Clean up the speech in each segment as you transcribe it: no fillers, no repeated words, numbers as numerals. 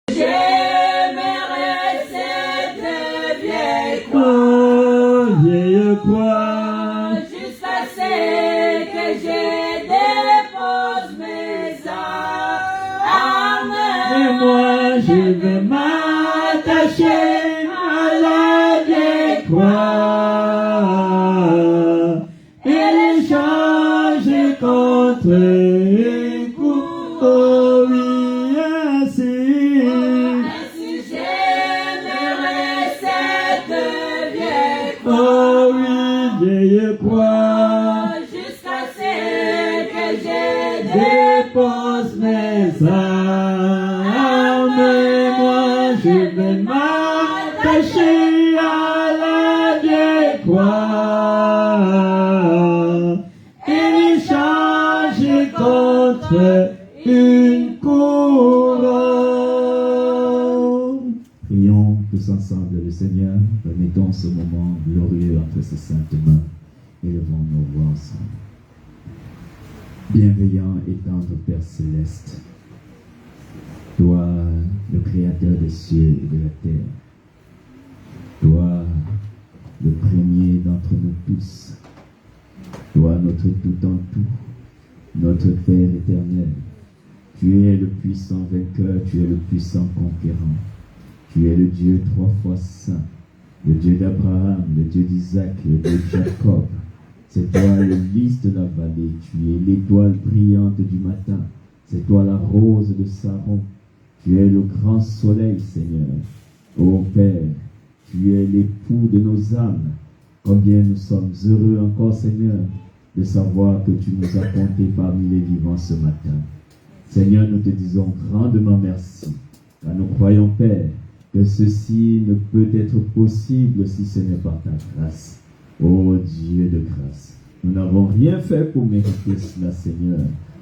J'aimerais cette vieille croix, jusqu'à ce que je dépose mes âmes. Et moi je vais m'attacher à la vieille croix et l'échanger contre une coupe. Oh oui, ainsi j'aimerais cette vieille croix. Oh oui, vieille croix, jusqu'à ce que je dépose mes âmes. Et moi je vais m'attacher à la vieille croix et l'échanger contre une couronne. Prions tous ensemble le Seigneur, remettons ce moment glorieux entre ses saintes mains et levons nos voix ensemble. Bienveillant et tendre Père Céleste, toi, le Créateur des cieux et de la terre, toi, le premier d'entre nous tous, toi, notre tout en tout, notre Père éternel, tu es le puissant vainqueur, tu es le puissant conquérant, tu es le Dieu trois fois saint, le Dieu d'Abraham, le Dieu d'Isaac, le Dieu de Jacob. C'est toi le lys de la vallée, tu es l'étoile brillante du matin, c'est toi la rose de Saron, tu es le grand soleil, Seigneur. Ô Père, tu es l'époux de nos âmes. Combien nous sommes heureux encore, Seigneur, de savoir que tu nous as comptés parmi les vivants ce matin. Seigneur, nous te disons grandement merci, car nous croyons, Père, que ceci ne peut être possible si ce n'est par ta grâce. Ô Dieu de grâce, nous n'avons rien fait pour mériter cela, Seigneur.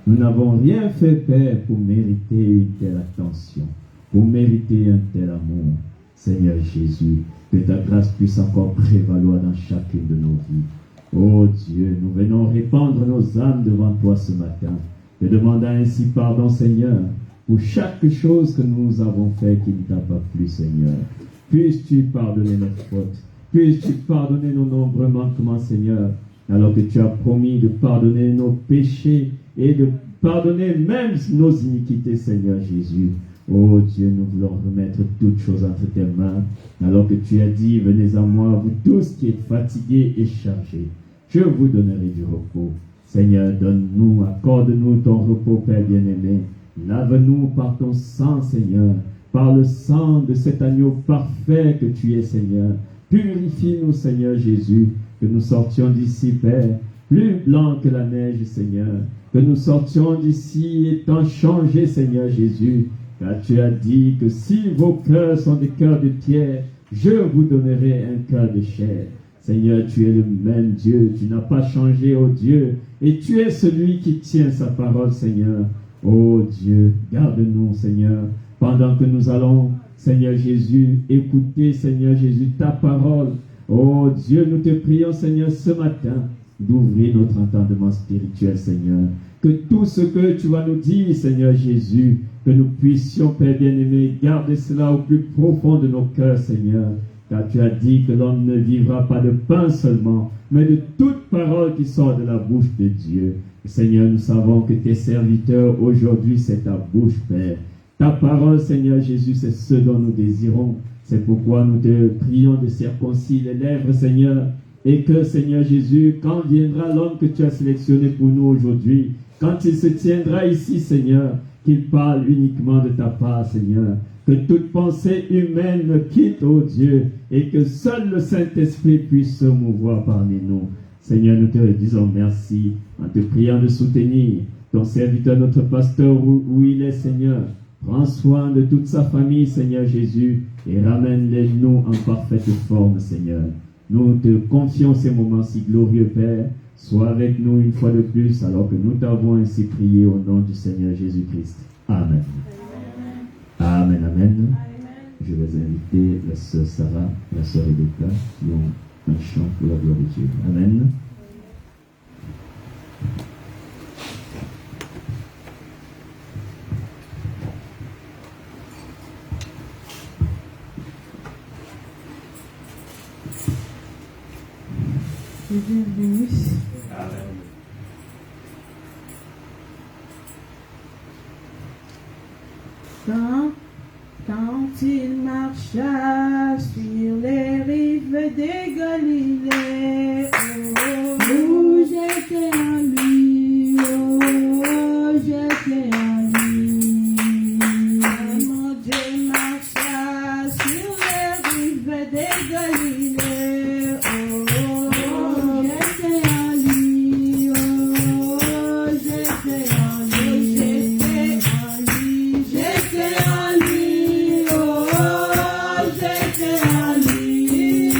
Nous n'avons rien fait, Père, pour mériter une telle attention, pour mériter un tel amour. Seigneur Jésus, que ta grâce puisse encore prévaloir dans chacune de nos vies. Ô Dieu, nous venons répandre nos âmes devant toi ce matin, te demandant ainsi pardon, Seigneur, pour chaque chose que nous avons fait qui ne t'a pas plu, Seigneur. Puisses-tu pardonner nos fautes, puisses-tu pardonner nos nombreux manquements, Seigneur, alors que tu as promis de pardonner nos péchés et de pardonner même nos iniquités, Seigneur Jésus. Oh Dieu, nous voulons remettre toutes choses entre tes mains, alors que tu as dit, venez à moi, vous tous qui êtes fatigués et chargés, je vous donnerai du repos. Seigneur, donne-nous, accorde-nous ton repos, Père bien-aimé. Lave-nous par ton sang, Seigneur, par le sang de cet agneau parfait que tu es, Seigneur. Purifie-nous, Seigneur Jésus, que nous sortions d'ici, Père, plus blanc que la neige, Seigneur. Que nous sortions d'ici étant changés, Seigneur Jésus, car tu as dit que si vos cœurs sont des cœurs de pierre, je vous donnerai un cœur de chair. Seigneur, tu es le même Dieu, tu n'as pas changé, ô Dieu, et tu es celui qui tient sa parole, Seigneur. Ô Dieu, garde-nous, Seigneur, pendant que nous allons, Seigneur Jésus, écouter, Seigneur Jésus, ta parole. Ô Dieu, nous te prions, Seigneur, ce matin, d'ouvrir notre entendement spirituel, Seigneur. Que tout ce que tu vas nous dire, Seigneur Jésus, que nous puissions, Père bien-aimé, garder cela au plus profond de nos cœurs, Seigneur. Car tu as dit que l'homme ne vivra pas de pain seulement, mais de toute parole qui sort de la bouche de Dieu. Seigneur, nous savons que tes serviteurs, aujourd'hui, c'est ta bouche, Père. Ta parole, Seigneur Jésus, c'est ce dont nous désirons. C'est pourquoi nous te prions de circoncire les lèvres, Seigneur. Et que, Seigneur Jésus, quand viendra l'homme que tu as sélectionné pour nous aujourd'hui, quand il se tiendra ici, Seigneur, qu'il parle uniquement de ta part, Seigneur. Que toute pensée humaine me quitte, ô Dieu, et que seul le Saint-Esprit puisse se mouvoir parmi nous. Seigneur, nous te disons merci en te priant de soutenir ton serviteur, notre pasteur, où il est, Seigneur. Prends soin de toute sa famille, Seigneur Jésus, et ramène-les nous en parfaite forme, Seigneur. Nous te confions ces moments si glorieux, Père. Sois avec nous une fois de plus, alors que nous t'avons ainsi prié au nom du Seigneur Jésus-Christ. Amen. Amen, amen. Je vais inviter la sœur Sarah, la sœur Rebecca, qui ont un chant pour la gloire de Dieu. Amen. Que Dieu bénisse. Quand il marcha sur les rives des Galilées, Où j'étais en lui, oh, j'étais en lui. mon Dieu marcha sur les rives des Galilées, Oh, j'étais en lui, oh, j'étais en lui. J'étais en lui, oh, j'étais en lui.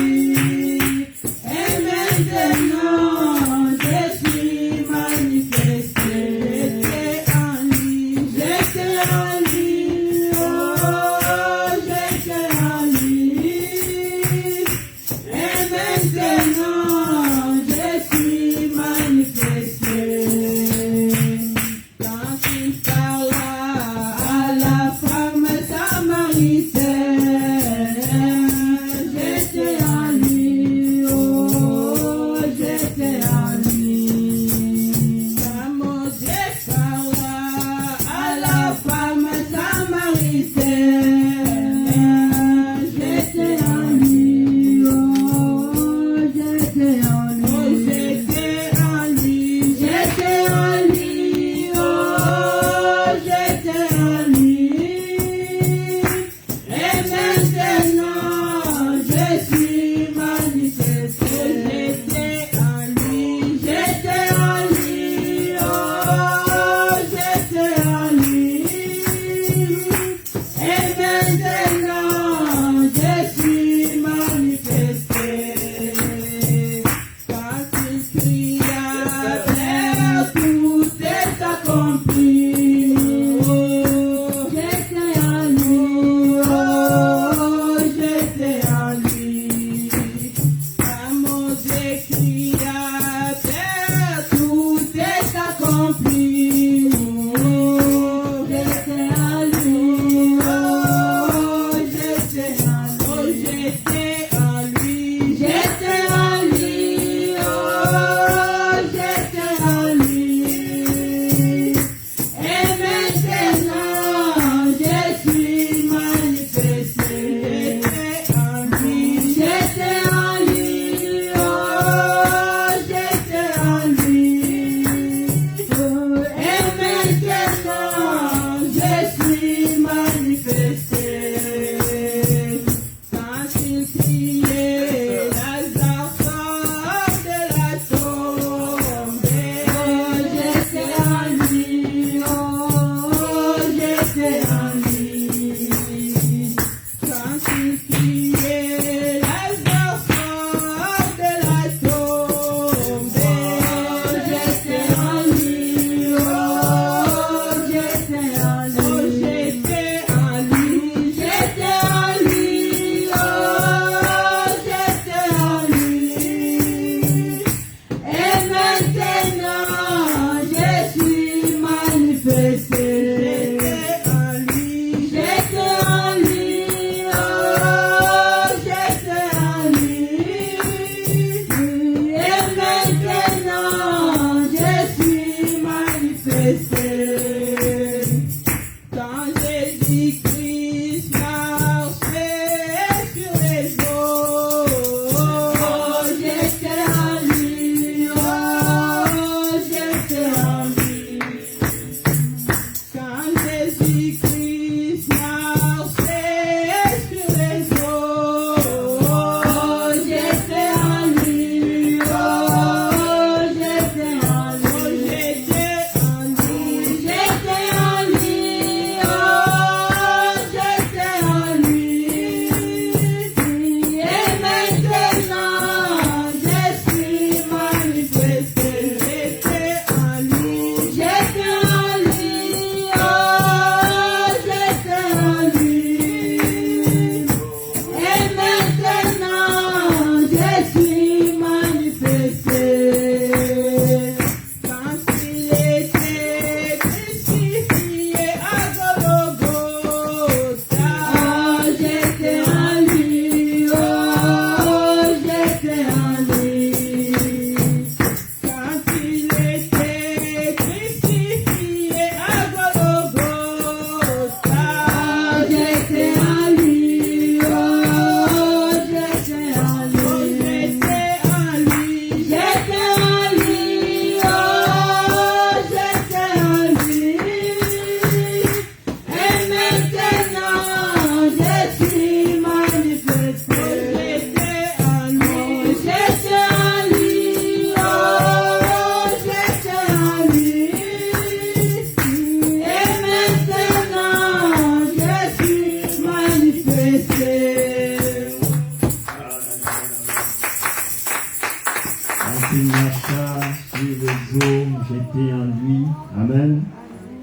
Quand il marcha sur les eaux, j'étais en lui. Amen.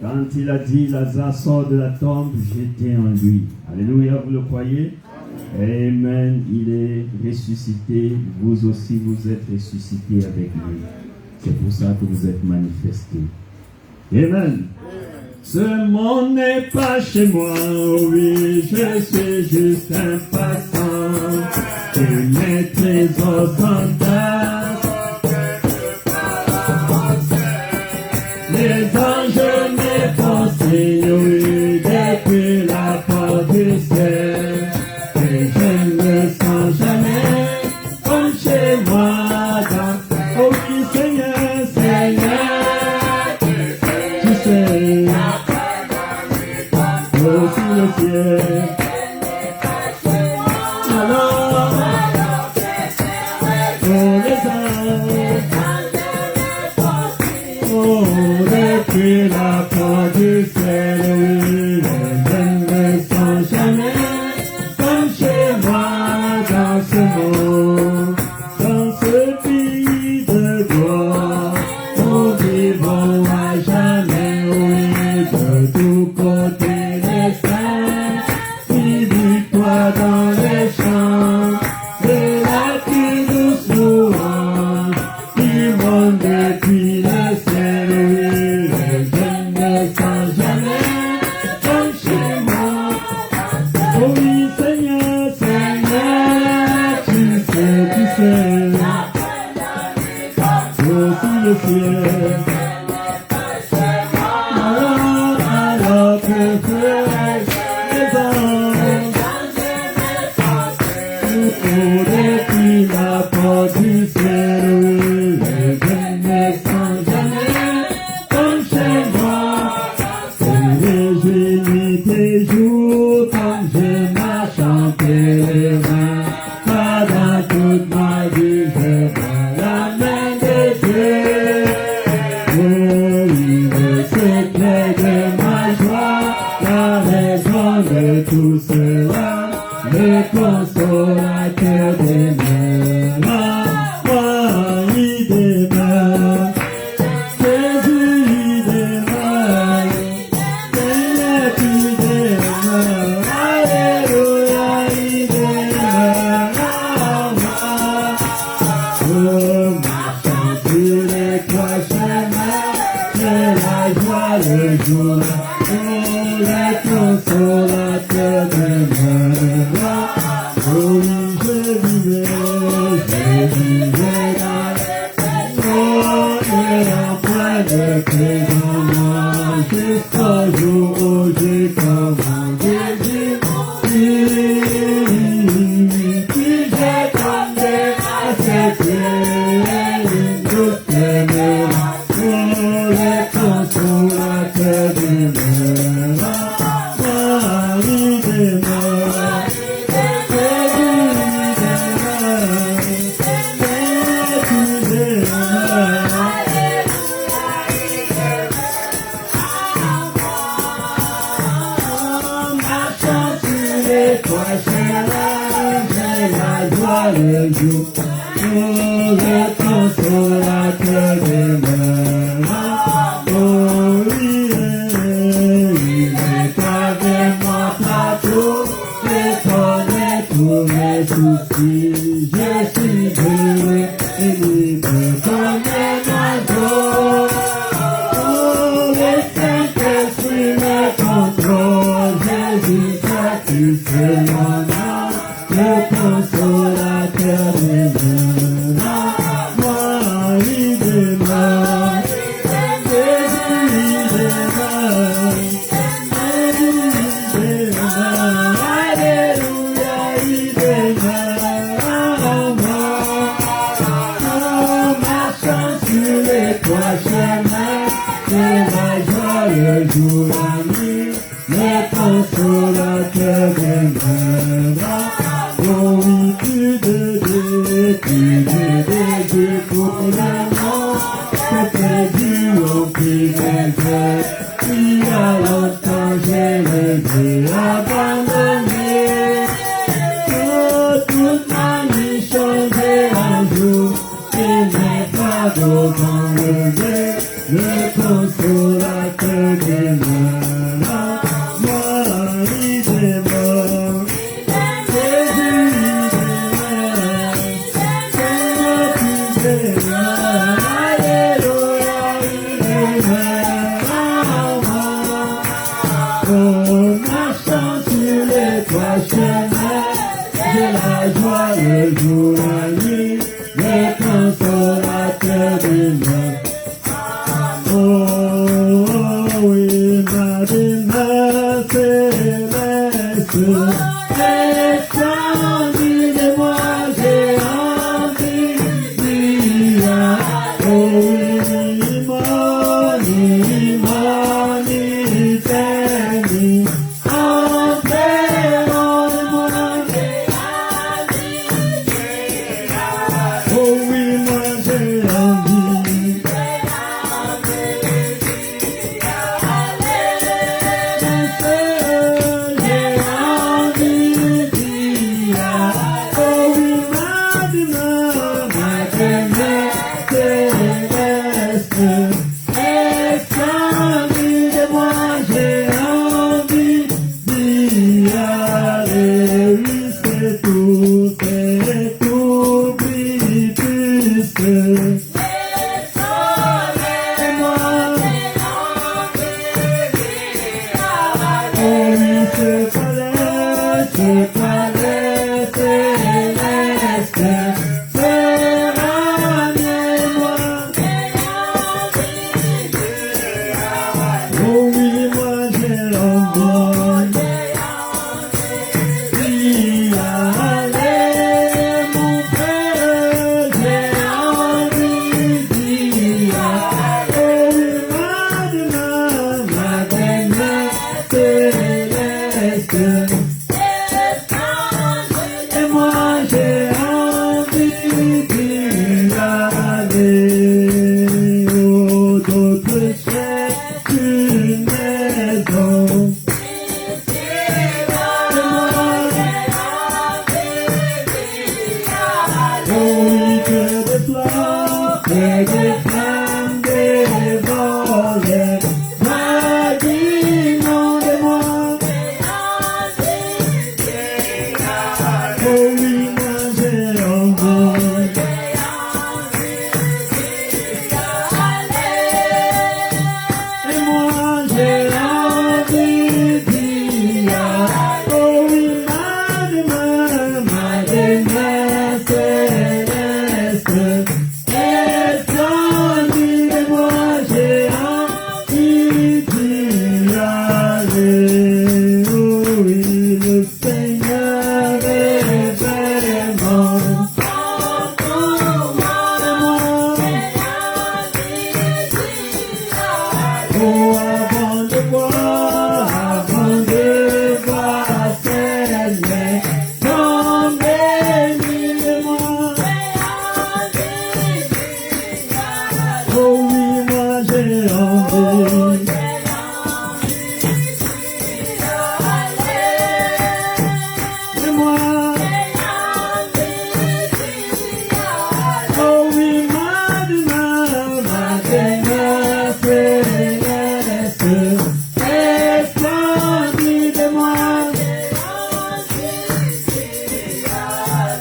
Quand il a dit Lazare sort de la tombe, j'étais en lui. Alléluia, vous le croyez? Amen. Il est ressuscité. Vous aussi, vous êtes ressuscités avec lui. C'est pour ça que vous êtes manifestés. Amen. Ce monde n'est pas chez moi, oui, je suis juste un passant. Et mes trésors s'entassent. Les anges me font signe, oui, depuis la porte du ciel. Et je ne me sens jamais comme chez moi. Oh oui, Seigneur, Seigneur, tu sais, aussi le ciel. Alors, oh les anges, oh depuis la porte du ciel, oui, je ne me sens jamais comme chez moi dans ce monde, dans ce pays de gloire. Nous vivons à jamais, oui, de tous côtés les saints, qui victoire dans les champs, de la plus douce louange, qui monte depuis le ciel, oui, je ne me sens jamais comme chez moi. Oh oui, Seigneur, Seigneur, tu sais, aussi le ciel. Alors que ferais les anges, oh, depuis la porte du ciel, oui, je ne me sens jamais comme chez moi. Je me réjouis tes jours comme je marche en pèlerin. Pendant toute ma vie, je vois la main de Dieu. Oui, le secret de ma joie, la raison de tout cela, le consolateur demeure. Moi, il demeure. Jésus, il demeure. Seigneur, tu demeures. Alléluia, il demeure. Oh, marchant sur les trois chemins, c'est la joie le jour. Oh, le consolateur demeure. Oh, oui, je vivais dans et en point de présent, jusqu'au jour où j'ai commandé Jésus. Puis j'ai tombé à ses pieds, une douce demeure, oh, le consolateur demeure. Oh, il demeure. Le jour, oh, le consolateur demeure. Oh, il est avec moi partout, et connaît tous mes soucis. Je suis heureux et libre comme un oiseau. Oh, le Saint-Esprit me contrôle. Jésus, toi, tu fais mon âme, le consolateur demeure. Moi, il demeure. Jésus, il demeure. Jésus, il demeure. Alléluia, il demeure. Oh, marchant sur les trois chemins, c'est la joie le jour, la nuit, le consolateur demeure. Oh oui, plus de Dieu pour le monde, c'était Dieu au pied des airs. Il y a longtemps j'ai rêvé abandonné. Oh, toute ma vie changée un jour, et mes c'est toi chemin, j'ai la joie le jour, la nuit, le consolateur du monde. Oh oui, ma demeure céleste, descendue de moi, j'ai envie d'y aller. Oh oui, mon humanité, entrons de moi.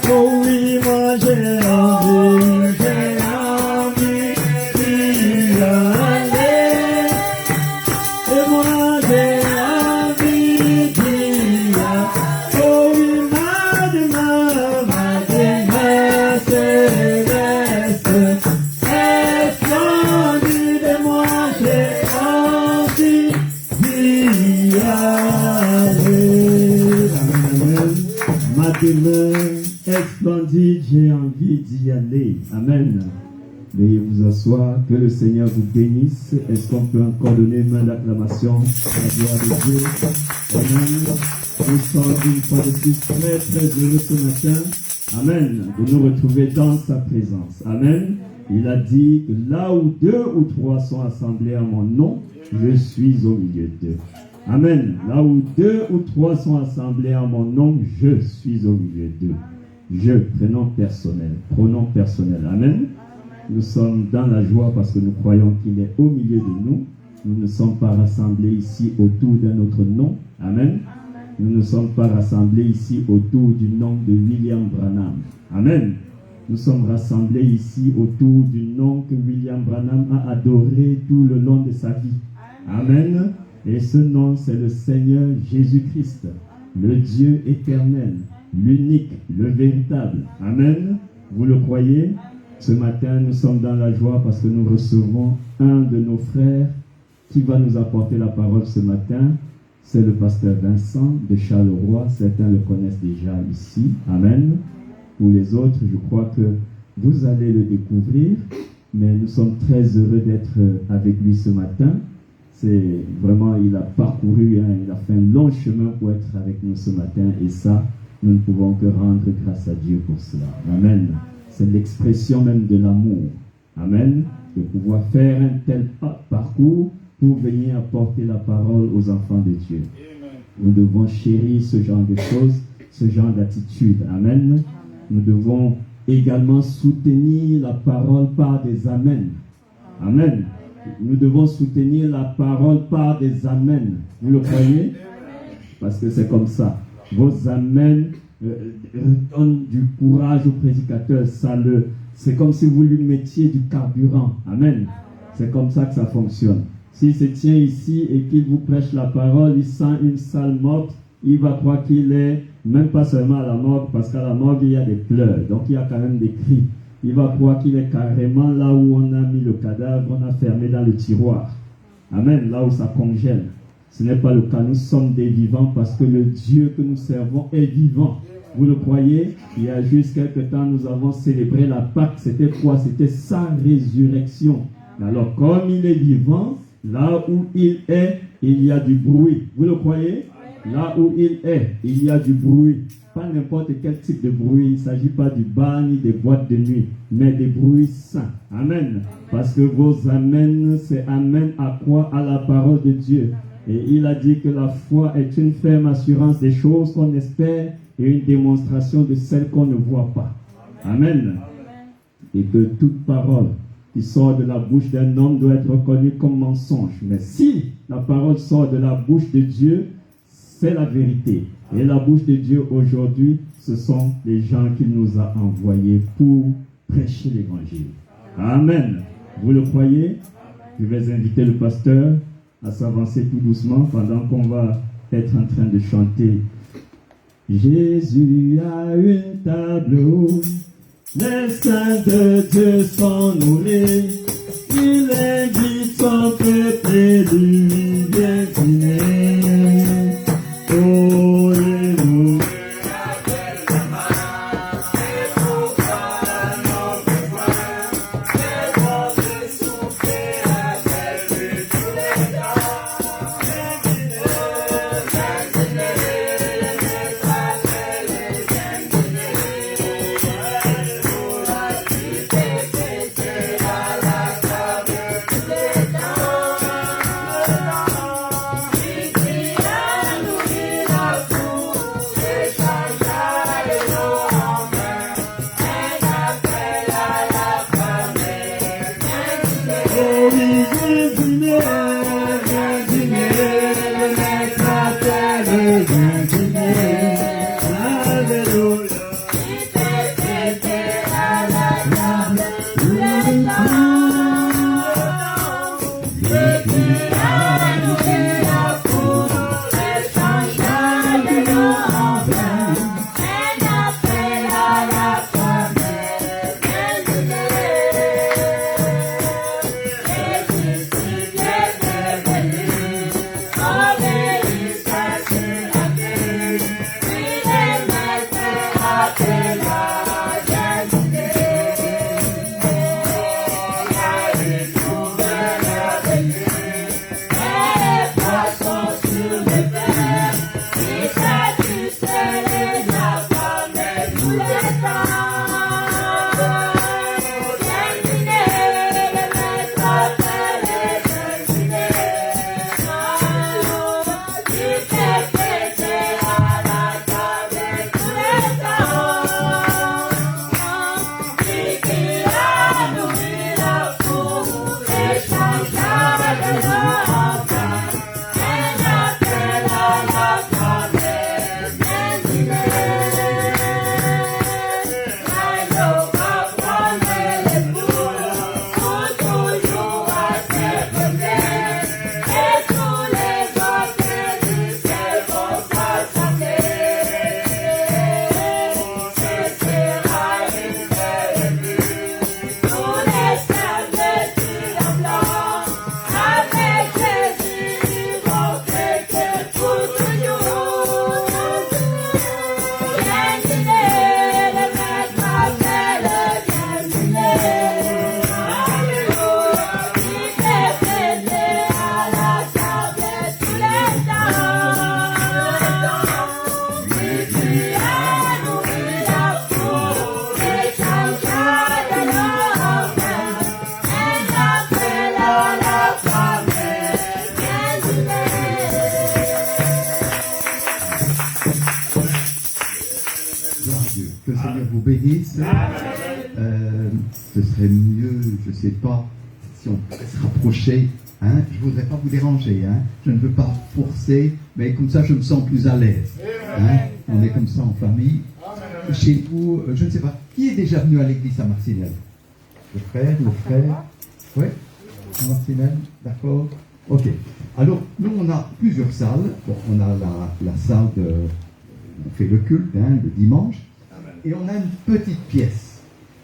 Oh oui, moi j'ai envie. J'ai envie d'y aller. Amen. Veuillez vous asseoir. Que le Seigneur vous bénisse. Est-ce qu'on peut encore donner une main d'acclamation à la gloire de Dieu? Amen. Nous sommes une fois de plus très très heureux ce matin. Amen. De nous retrouver dans sa présence. Amen. Il a dit que là où 2 ou 3 sont assemblés en mon nom, je suis au milieu d'eux. Amen. Là où 2 ou 3 sont assemblés en mon nom, je suis au milieu d'eux. Je, prénom personnel, pronom personnel. Amen. Nous sommes dans la joie parce que nous croyons qu'il est au milieu de nous. Nous ne sommes pas rassemblés ici autour d'un autre nom. Amen. Nous ne sommes pas rassemblés ici autour du nom de William Branham. Amen. Nous sommes rassemblés ici autour du nom que William Branham a adoré tout le long de sa vie. Amen. Et ce nom, c'est le Seigneur Jésus-Christ. le Dieu éternel, l'unique, le véritable. Amen. Vous le croyez? Ce matin, nous sommes dans la joie parce que nous recevons un de nos frères qui va nous apporter la parole ce matin. C'est le pasteur Vincent de Charleroi. Certains le connaissent déjà ici. Amen. Pour les autres, je crois que vous allez le découvrir. Mais nous sommes très heureux d'être avec lui ce matin. C'est vraiment, il a parcouru, il a fait un long chemin pour être avec nous ce matin. Et ça, nous ne pouvons que rendre grâce à Dieu pour cela. Amen. C'est l'expression même de l'amour. Amen. De pouvoir faire un tel parcours pour venir apporter la parole aux enfants de Dieu. Nous devons chérir ce genre de choses, ce genre d'attitude. Amen. Nous devons également soutenir la parole par des amens. Amen. Nous devons soutenir la parole par des amens. Vous le croyez? Parce que c'est comme ça. Vos amens donnent du courage au prédicateur. C'est comme si vous lui mettiez du carburant. Amen. C'est comme ça que ça fonctionne. S'il se tient ici et qu'il vous prêche la parole, il sent une salle morte, il va croire qu'il est, même pas seulement à la morgue, parce qu'à la morgue, il y a des pleurs, donc il y a quand même des cris. Il va croire qu'il est carrément là où on a mis le cadavre, on a fermé dans le tiroir. Amen, là où ça congèle. Ce n'est pas le cas, nous sommes des vivants parce que le Dieu que nous servons est vivant. Vous le croyez? Il y a juste quelques temps, nous avons célébré la Pâque. C'était quoi? C'était sa résurrection. Alors, comme il est vivant, là où il est, il y a du bruit. Vous le croyez? Là où il est, il y a du bruit. Pas n'importe quel type de bruit. Il ne s'agit pas du bar ni des boîtes de nuit, mais des bruits saints. Amen. Parce que vos amens, c'est amen à quoi? À la parole de Dieu. Et il a dit que la foi est une ferme assurance des choses qu'on espère et une démonstration de celles qu'on ne voit pas. Amen. Et que toute parole qui sort de la bouche d'un homme doit être reconnue comme mensonge. Mais si la parole sort de la bouche de Dieu, c'est la vérité. Et la bouche de Dieu aujourd'hui, ce sont les gens qu'il nous a envoyés pour prêcher l'évangile. Amen. Vous le croyez? Je vais inviter le pasteur à s'avancer tout doucement pendant qu'on va être en train de chanter. Jésus a une table où les saints de Dieu sont nourris. Il invite son peuple élu, viens dîner. Oh, nous. Que le Seigneur vous bénisse. Ce serait mieux, je ne sais pas, si on pouvait se rapprocher. Hein, je ne voudrais pas vous déranger. Hein, je ne veux pas forcer, mais comme ça, je me sens plus à l'aise. Hein, on est comme ça en famille. Chez vous, je ne sais pas, qui est déjà venu à l'église à Marcinelle? Le frère. Oui, à Marcinelle, d'accord. Ok. Alors, nous, on a plusieurs salles. Bon, on a la salle de... On fait le culte, hein, le dimanche. Et on a une petite pièce.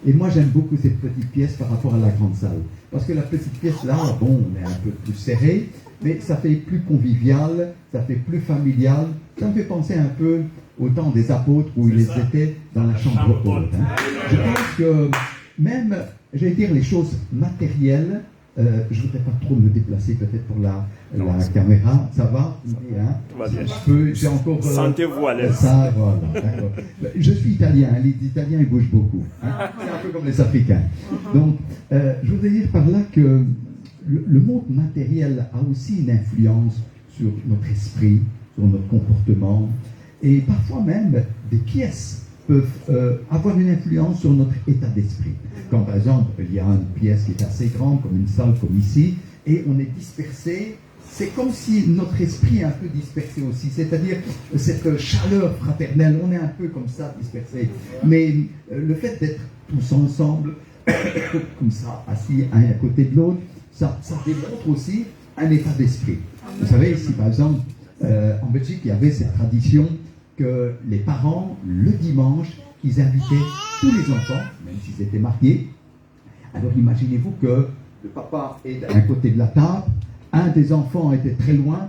Et moi, j'aime beaucoup cette petite pièce par rapport à la grande salle. Parce que la petite pièce, là, bon, on est un peu plus serré, mais ça fait plus convivial, ça fait plus familial. Ça me fait penser un peu au temps des apôtres où ils étaient dans la chambre haute. Hein. Je pense que même, je vais dire, les choses matérielles, je ne voudrais pas trop me déplacer peut-être pour la caméra, ça va? Hein? J'ai encore... Sentez-vous à l'aise. Ça, voilà, d'accord. Je suis italien, hein, les Italiens ils bougent beaucoup. Hein? C'est un peu comme les Africains. Donc, je voudrais dire par là que le monde matériel a aussi une influence sur notre esprit, sur notre comportement, et parfois même des pièces peuvent avoir une influence sur notre état d'esprit. Quand par exemple, il y a une pièce qui est assez grande, comme une salle comme ici, et on est dispersé, c'est comme si notre esprit est un peu dispersé aussi, c'est-à-dire cette chaleur fraternelle, on est un peu comme ça dispersé. Mais le fait d'être tous ensemble, comme ça, assis un à côté de l'autre, ça démontre aussi un état d'esprit. Vous savez, ici par exemple, en Belgique, il y avait cette tradition que les parents, le dimanche, ils invitaient tous les enfants, même s'ils étaient mariés. Alors imaginez-vous que le papa est d'un côté de la table, un des enfants était très loin,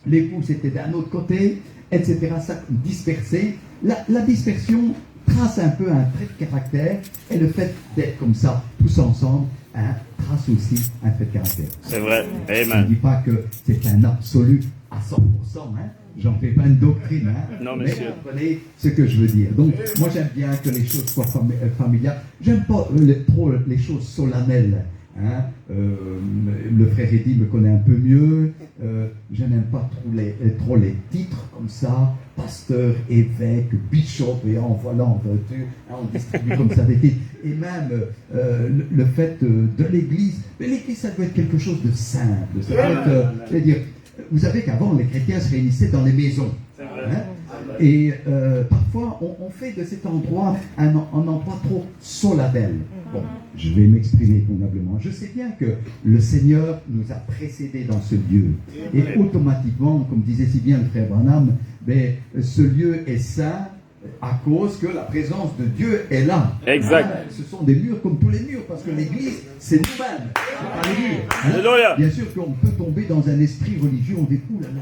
l'épouse était d'un autre côté, etc. Ça dispersé. La dispersion trace un peu un trait de caractère, et le fait d'être comme ça, tous ensemble, trace aussi un trait de caractère. C'est vrai. Amen. Je ne dis pas que c'est un absolu à 100%, hein. J'en fais pas une doctrine, hein. Non, mais monsieur. vous comprenez ce que je veux dire. Donc, moi j'aime bien que les choses soient familiales. J'aime pas trop les choses solennelles. Hein. Le frère Eddy me connaît un peu mieux. Je n'aime pas trop les titres comme ça, pasteur, évêque, bishop, et en voilà, en voiture, hein, on distribue comme ça des titres. Et même le fait de l'église. Mais l'église, ça doit être quelque chose de simple. Ça doit être, c'est-à-dire, vous savez qu'avant, les chrétiens se réunissaient dans les maisons. Hein, et parfois, on fait de cet endroit un endroit trop solennel. Bon, je vais m'exprimer convenablement. Je sais bien que le Seigneur nous a précédés dans ce lieu. Et automatiquement, comme disait si bien le frère Branham, ben, ce lieu est saint à cause que la présence de Dieu est là. Exact. Hein, ce sont des murs comme tous les murs, parce que l'église, c'est nous-mêmes, c'est pas les murs. Hein. Alléluia. Bien sûr qu'on peut tomber dans un esprit religieux, on dit, ouh là là,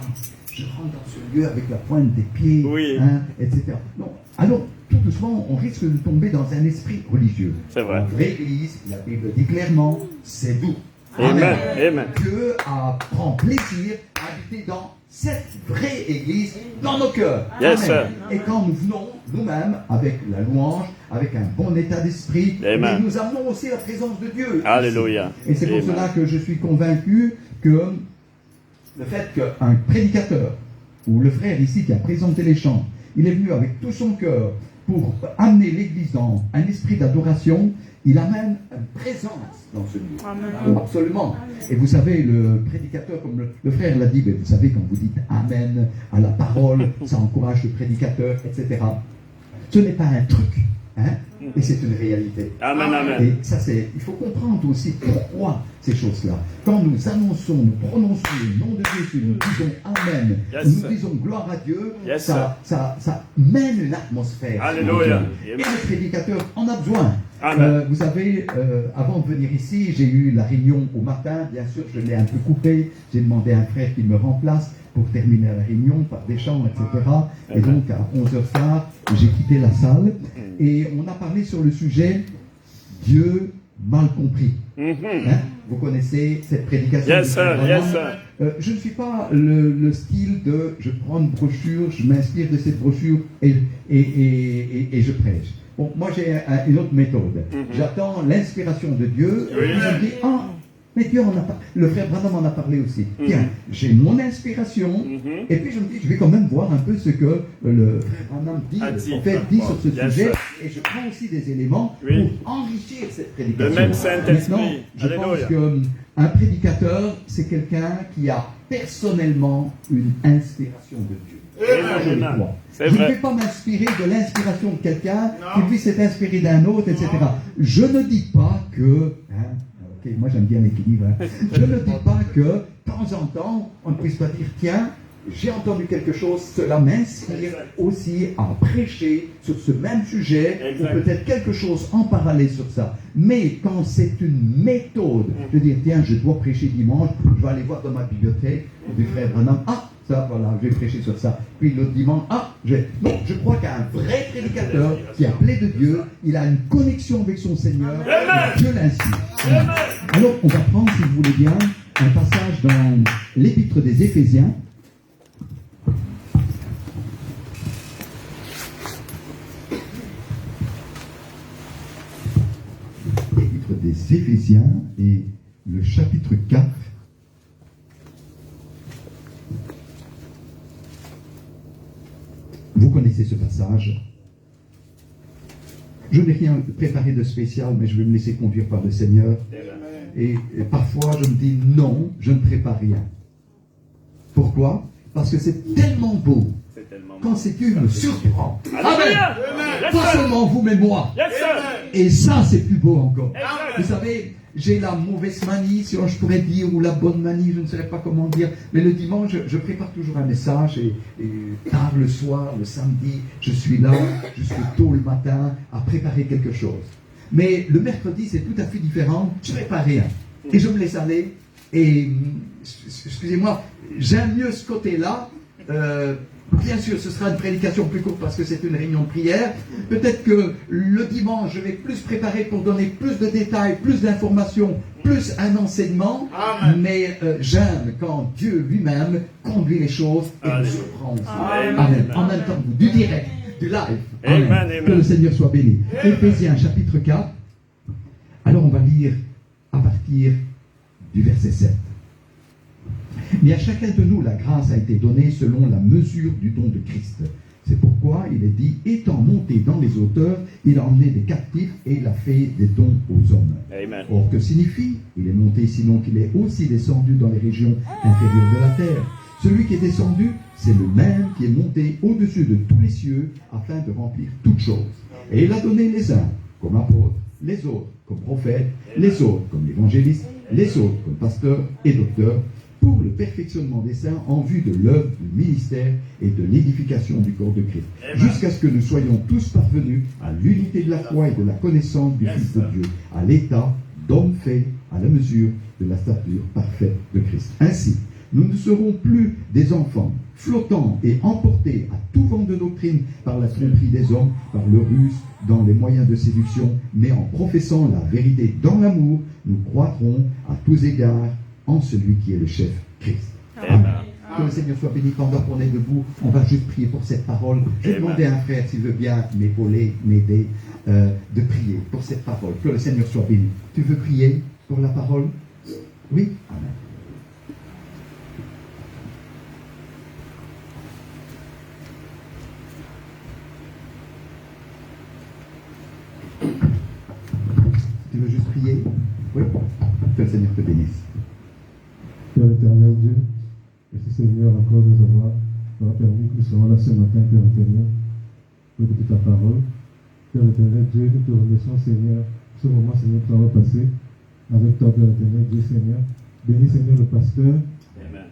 je rentre dans ce lieu avec la pointe des pieds, Oui. hein, etc. Non. Alors, tout doucement, on risque de tomber dans un esprit religieux. C'est vrai. En vraie église, la Bible dit clairement, c'est doux. Amen. Amen. Dieu prend plaisir à habiter dans cette vraie église dans nos cœurs. Yes, Amen. sir. Et quand nous venons nous-mêmes avec la louange, avec un bon état d'esprit, Amen. et nous amenons aussi la présence de Dieu. Alléluia. Et c'est pour Amen. cela que je suis convaincu que le fait qu'un prédicateur, ou le frère ici qui a présenté les chants, il est venu avec tout son cœur pour amener l'église dans un esprit d'adoration, il amène une présence dans ce lieu. Amen. Absolument. Et vous savez, le prédicateur, comme le frère l'a dit, mais vous savez, quand vous dites Amen à la parole, ça encourage le prédicateur, etc. Ce n'est pas un truc, hein, et c'est une réalité. Amen, amen. Et ça, il faut comprendre aussi pourquoi ces choses-là. Quand nous annonçons, nous prononçons le nom de Jésus, nous disons Amen, Yes, nous sir. disons gloire à Dieu, Yes, ça mène une atmosphère. Alléluia. Et le prédicateur en a besoin. Amen. Vous savez, avant de venir ici, j'ai eu la réunion au matin, bien sûr, je l'ai un peu coupée, j'ai demandé à un frère qui me remplace pour terminer la réunion par des chants, etc. Et donc, à 11h15, j'ai quitté la salle et on a parlé sur le sujet Dieu mal compris. Hein? Vous connaissez cette prédication? Yes, du sir. frère Yes, Branham. sir. Je ne suis pas le style de je prends une brochure, je m'inspire de cette brochure et je prêche. Bon, moi j'ai une autre méthode. J'attends l'inspiration de Dieu et puis je me dis, Mais Dieu le frère Branham en a parlé aussi. Tiens, j'ai mon inspiration, et puis je me dis, je vais quand même voir un peu ce que le frère Branham dit, le prophète dit sur ce sujet, et je prends aussi des éléments pour enrichir cette prédication. Le même Saint-Esprit. Maintenant, je pense qu'un prédicateur, c'est quelqu'un qui a personnellement une inspiration de Dieu. Je le crois. Je ne vais pas m'inspirer de l'inspiration de quelqu'un qui puisse être inspiré d'un autre, etc. Je ne dis pas que... ok, moi j'aime bien l'équilibre. Je ne dis pas que, de temps en temps, on ne puisse pas dire, tiens, j'ai entendu quelque chose, cela m'inspire aussi à prêcher sur ce même sujet, ou peut-être quelque chose en parallèle sur ça. Mais quand c'est une méthode de dire, tiens, je dois prêcher dimanche, je vais aller voir dans ma bibliothèque du frère Branham, ça, voilà, je vais prêcher sur ça. Puis l'autre dimanche, non, je crois qu'un vrai prédicateur qui est appelé de Dieu, il a une connexion avec son Seigneur, et Dieu l'inspire. Alors, on va prendre, si vous voulez bien, un passage dans l'épître des Éphésiens. L'épître des Éphésiens et le chapitre 4. Vous connaissez ce passage. Je n'ai rien préparé de spécial, mais je vais me laisser conduire par le Seigneur. Et parfois, je me dis non, je ne prépare rien. Pourquoi? Parce que c'est tellement beau. Quand c'est Dieu me surprend. Amen. Pas seulement vous, mais moi. Et ça, c'est plus beau encore. Vous savez, j'ai la mauvaise manie, si je pourrais dire, ou la bonne manie, je ne saurais pas comment dire. Mais le dimanche, je prépare toujours un message, et tard le soir, le samedi, je suis là, jusqu'au tôt le matin, à préparer quelque chose. Mais le mercredi, c'est tout à fait différent. Je ne prépare rien. Et je me laisse aller. Et, excusez-moi, j'aime mieux ce côté-là. Bien sûr, ce sera une prédication plus courte parce que c'est une réunion de prière. Peut-être que le dimanche, je vais plus préparer pour donner plus de détails, plus d'informations, plus un enseignement. Amen. Mais j'aime quand Dieu lui-même conduit les choses et nous surprend aussi. Amen. En même temps, du direct, du live. Amen. Amen. Que le Seigneur soit béni. Éphésiens chapitre 4. Alors on va lire à partir du verset 7. Mais à chacun de nous, la grâce a été donnée selon la mesure du don de Christ. C'est pourquoi il est dit, étant monté dans les hauteurs, il a emmené des captifs et il a fait des dons aux hommes. Amen. Or, que signifie? Il est monté, sinon qu'il est aussi descendu dans les régions inférieures de la terre. Celui qui est descendu, c'est le même qui est monté au-dessus de tous les cieux, afin de remplir toutes choses. Et il a donné les uns comme apôtres, les autres comme prophètes, les autres comme évangélistes, les autres comme pasteurs et docteurs, pour le perfectionnement des saints en vue de l'œuvre du ministère et de l'édification du corps de Christ, jusqu'à ce que nous soyons tous parvenus à l'unité de la foi et de la connaissance du Fils de Dieu, à l'état d'homme fait à la mesure de la stature parfaite de Christ. Ainsi, nous ne serons plus des enfants, flottants et emportés à tout vent de doctrine par la tromperie des hommes, par le ruse, dans les moyens de séduction, mais en professant la vérité dans l'amour, nous croîtrons à tous égards en celui qui est le chef, Christ. Amen. Que le Seigneur soit béni. Pendant qu'on est debout, on va juste prier pour cette parole. Je vais demander à un frère s'il veut bien m'épauler, m'aider, de prier pour cette parole. Que le Seigneur soit béni. Tu veux prier pour la parole? Oui? Amen. Tu veux juste prier? Oui? Que le Seigneur te bénisse. Père éternel Dieu, merci Seigneur encore de nous avoir permis que nous soyons là ce matin, Père éternel, pour écouter ta parole. Père éternel Dieu, nous te remercions Seigneur, ce moment Seigneur que nous avons passé avec toi, Père éternel Dieu Seigneur. Bénis Seigneur le pasteur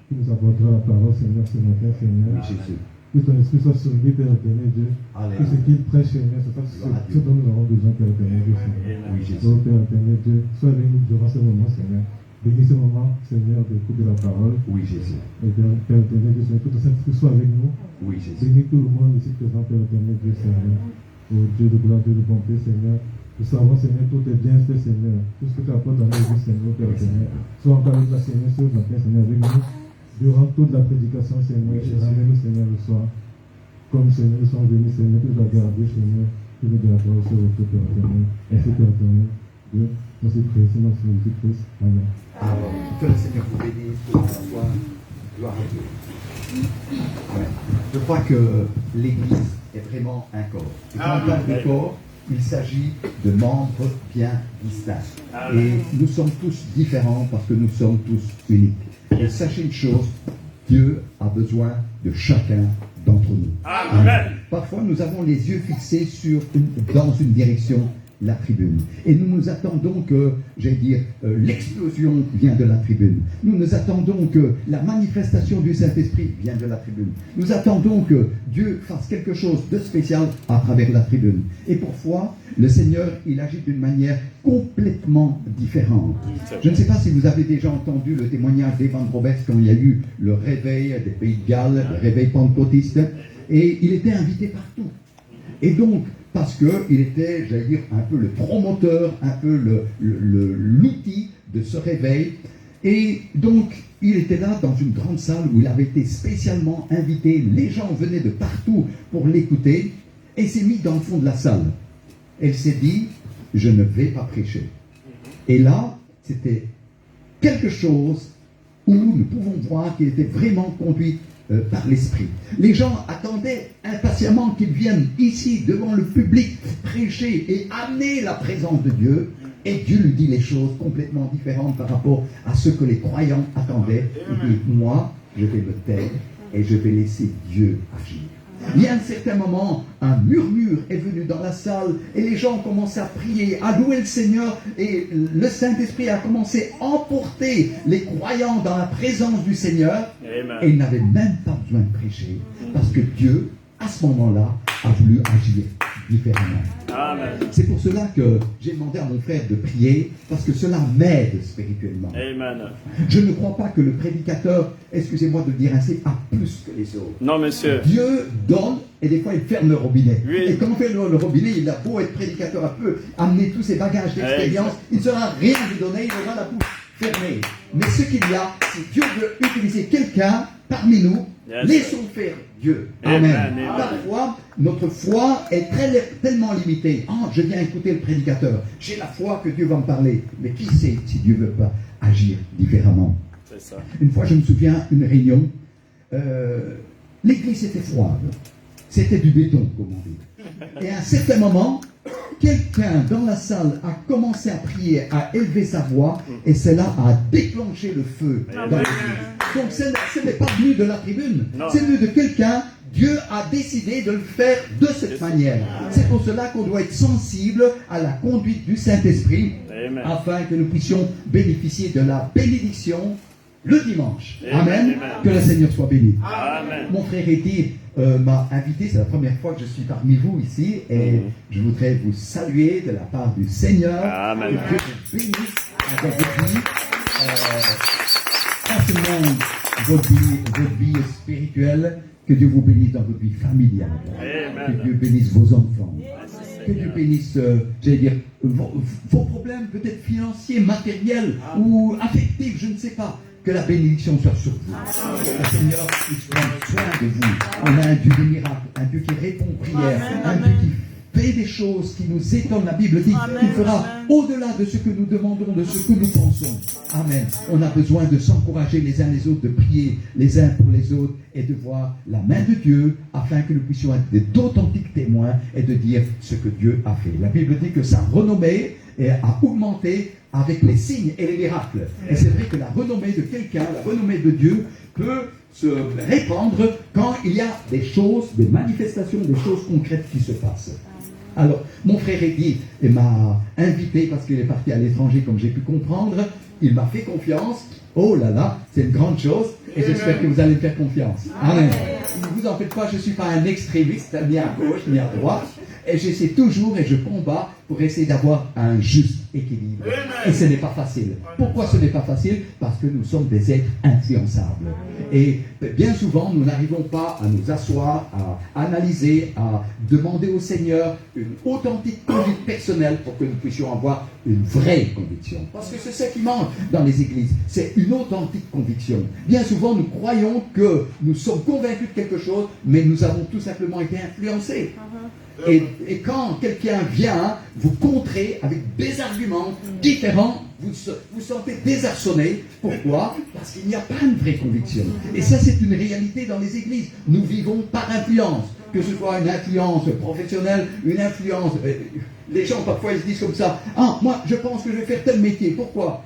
qui nous apportera la parole Seigneur ce matin Seigneur. Jésus. Que ton esprit soit sur lui, Père éternel Dieu. Que ce qu'il prêche Seigneur, c'est ce dont nous avons besoin, Père éternel Dieu Seigneur. Oui, Jésus. Donc Père éternel Dieu, sois avec nous durant ce moment Seigneur. Bénis ce moment, Seigneur, d'écouter la parole. Oui, Jésus. Et Père éternel Dieu, Seigneur, que ton Saint-Esprit soit avec nous. Oui, Jésus. Bénis tout le monde ici présent, Père éternel Dieu, Seigneur. Ô Dieu de gloire, Dieu de bonté, Seigneur. Nous savons, Seigneur, tout est bien fait, Seigneur. Tout ce que tu apportes dans nos vies, Seigneur, Père éternel. Sois encore avec la Seigneur, ce matin, Seigneur, avec nous. Durant toute la prédication, Seigneur, ramène-nous, Seigneur, le soir. Comme, Seigneur, nous sommes venus, Seigneur, tu nous as gardés, Seigneur. Tu nous garderas aussi au Père éternel. Ainsi, Père éternel. Dieu. Merci Christ, dans ce nom de Christ. Amen. Amen. Que le Seigneur vous bénisse pour la foi. Gloire à Dieu. Amen. Je crois que l'Église est vraiment un corps. Et quand on parle de corps, il s'agit de membres bien distincts. Et nous sommes tous différents parce que nous sommes tous uniques. Et sachez une chose, Dieu a besoin de chacun d'entre nous. Amen. Parfois, nous avons les yeux fixés dans une direction, la tribune. Et nous nous attendons que, l'explosion vient de la tribune. Nous nous attendons que la manifestation du Saint-Esprit vienne de la tribune. Nous attendons que Dieu fasse quelque chose de spécial à travers la tribune. Et parfois, le Seigneur, il agit d'une manière complètement différente. Je ne sais pas si vous avez déjà entendu le témoignage d'Evan Roberts quand il y a eu le réveil des Pays de Galles, le réveil pentecôtiste, et il était invité partout. Et donc, parce qu'il était, un peu le promoteur, un peu l'outil de ce réveil. Et donc, il était là dans une grande salle où il avait été spécialement invité. Les gens venaient de partout pour l'écouter. Et il s'est mis dans le fond de la salle. Et il s'est dit, je ne vais pas prêcher. Et là, c'était quelque chose où nous pouvons voir qu'il était vraiment conduit par l'Esprit. Les gens attendaient impatiemment qu'il vienne ici, devant le public, prêcher et amener la présence de Dieu. Et Dieu lui dit les choses complètement différentes par rapport à ce que les croyants attendaient. Il dit, moi, je vais me taire et je vais laisser Dieu agir. Il y a un certain moment, un murmure est venu dans la salle et les gens ont commencé à prier, à louer le Seigneur et le Saint-Esprit a commencé à emporter les croyants dans la présence du Seigneur. Amen. Et ils n'avaient même pas besoin de prêcher parce que Dieu, à ce moment-là, a voulu agir différemment. Amen. C'est pour cela que j'ai demandé à mon frère de prier parce que cela m'aide spirituellement. Amen. Je ne crois pas que le prédicateur, excusez-moi de le dire ainsi, a plus que les autres. Non, monsieur. Dieu donne et des fois il ferme le robinet. Oui. Et quand on ferme le robinet, il a beau être prédicateur, un peu amener tous ses bagages d'expérience, il ne sera rien lui donner, il aura la bouche fermée. Mais ce qu'il y a, si Dieu veut utiliser quelqu'un parmi nous, Yes. laissons faire Dieu. Amen. Amen. Parfois, notre foi est tellement limitée. Je viens écouter le prédicateur. J'ai la foi que Dieu va me parler. Mais qui sait si Dieu ne veut pas agir différemment? C'est ça. Une fois, je me souviens, une réunion, l'église était froide. C'était du béton, comme on dit. Et à un certain moment, quelqu'un dans la salle a commencé à prier, à élever sa voix, et cela a déclenché le feu dans l'église. Donc ce n'est pas venu de la tribune, c'est venu de quelqu'un. Dieu a décidé de le faire de cette manière. C'est pour cela qu'on doit être sensible à la conduite du Saint-Esprit, Amen. afin que nous puissions bénéficier de la bénédiction le dimanche. Amen. Amen. Amen. Que le Seigneur soit béni. Amen. Mon frère Eddie m'a invité, c'est la première fois que je suis parmi vous ici, et je voudrais vous saluer de la part du Seigneur. Amen. Que Dieu vous bénisse dans votre vie. Pas seulement votre vie spirituelle, que Dieu vous bénisse dans votre vie familiale. Amen. Que Dieu bénisse vos enfants. Que Dieu bénisse, vos problèmes peut-être financiers, matériels ou affectifs, je ne sais pas. Que la bénédiction soit sur vous. Que le Seigneur puisse prendre soin de vous. On a un Dieu de miracles, un Dieu qui répond aux prières, un Dieu qui fait des choses qui nous étonnent. La Bible dit qu'il fera au-delà de ce que nous demandons, de ce que nous pensons. Amen. On a besoin de s'encourager les uns les autres, de prier les uns pour les autres et de voir la main de Dieu afin que nous puissions être d'authentiques témoins et de dire ce que Dieu a fait. La Bible dit que sa renommée a augmenté avec les signes et les miracles. Et c'est vrai que la renommée de quelqu'un, la renommée de Dieu peut se répandre quand il y a des choses, des manifestations, des choses concrètes qui se passent. Alors, mon frère Eddie m'a invité parce qu'il est parti à l'étranger, comme j'ai pu comprendre. Il m'a fait confiance. Oh là là, c'est une grande chose. Et j'espère que vous allez me faire confiance. Amen. Ne vous en faites pas, je ne suis pas un extrémiste, ni à gauche, ni à droite. Et j'essaie toujours et je combats pour essayer d'avoir un juste équilibre. Et ce n'est pas facile. Pourquoi ce n'est pas facile? Parce que nous sommes des êtres influençables. Et bien souvent, nous n'arrivons pas à nous asseoir, à analyser, à demander au Seigneur une authentique conduite personnelle pour que nous puissions avoir une vraie conviction. Parce que c'est ce qui manque dans les églises. C'est une authentique conviction. Bien souvent, nous croyons que nous sommes convaincus de quelque chose, mais nous avons tout simplement été influencés. Et quand quelqu'un vient vous contrer avec des arguments différents, vous sentez désarçonné. Pourquoi? Parce qu'il n'y a pas une vraie conviction. Et ça, c'est une réalité dans les églises. Nous vivons par influence. Que ce soit une influence professionnelle, une influence... Les gens, parfois, ils se disent comme ça. « Ah, moi, je pense que je vais faire tel métier. Pourquoi?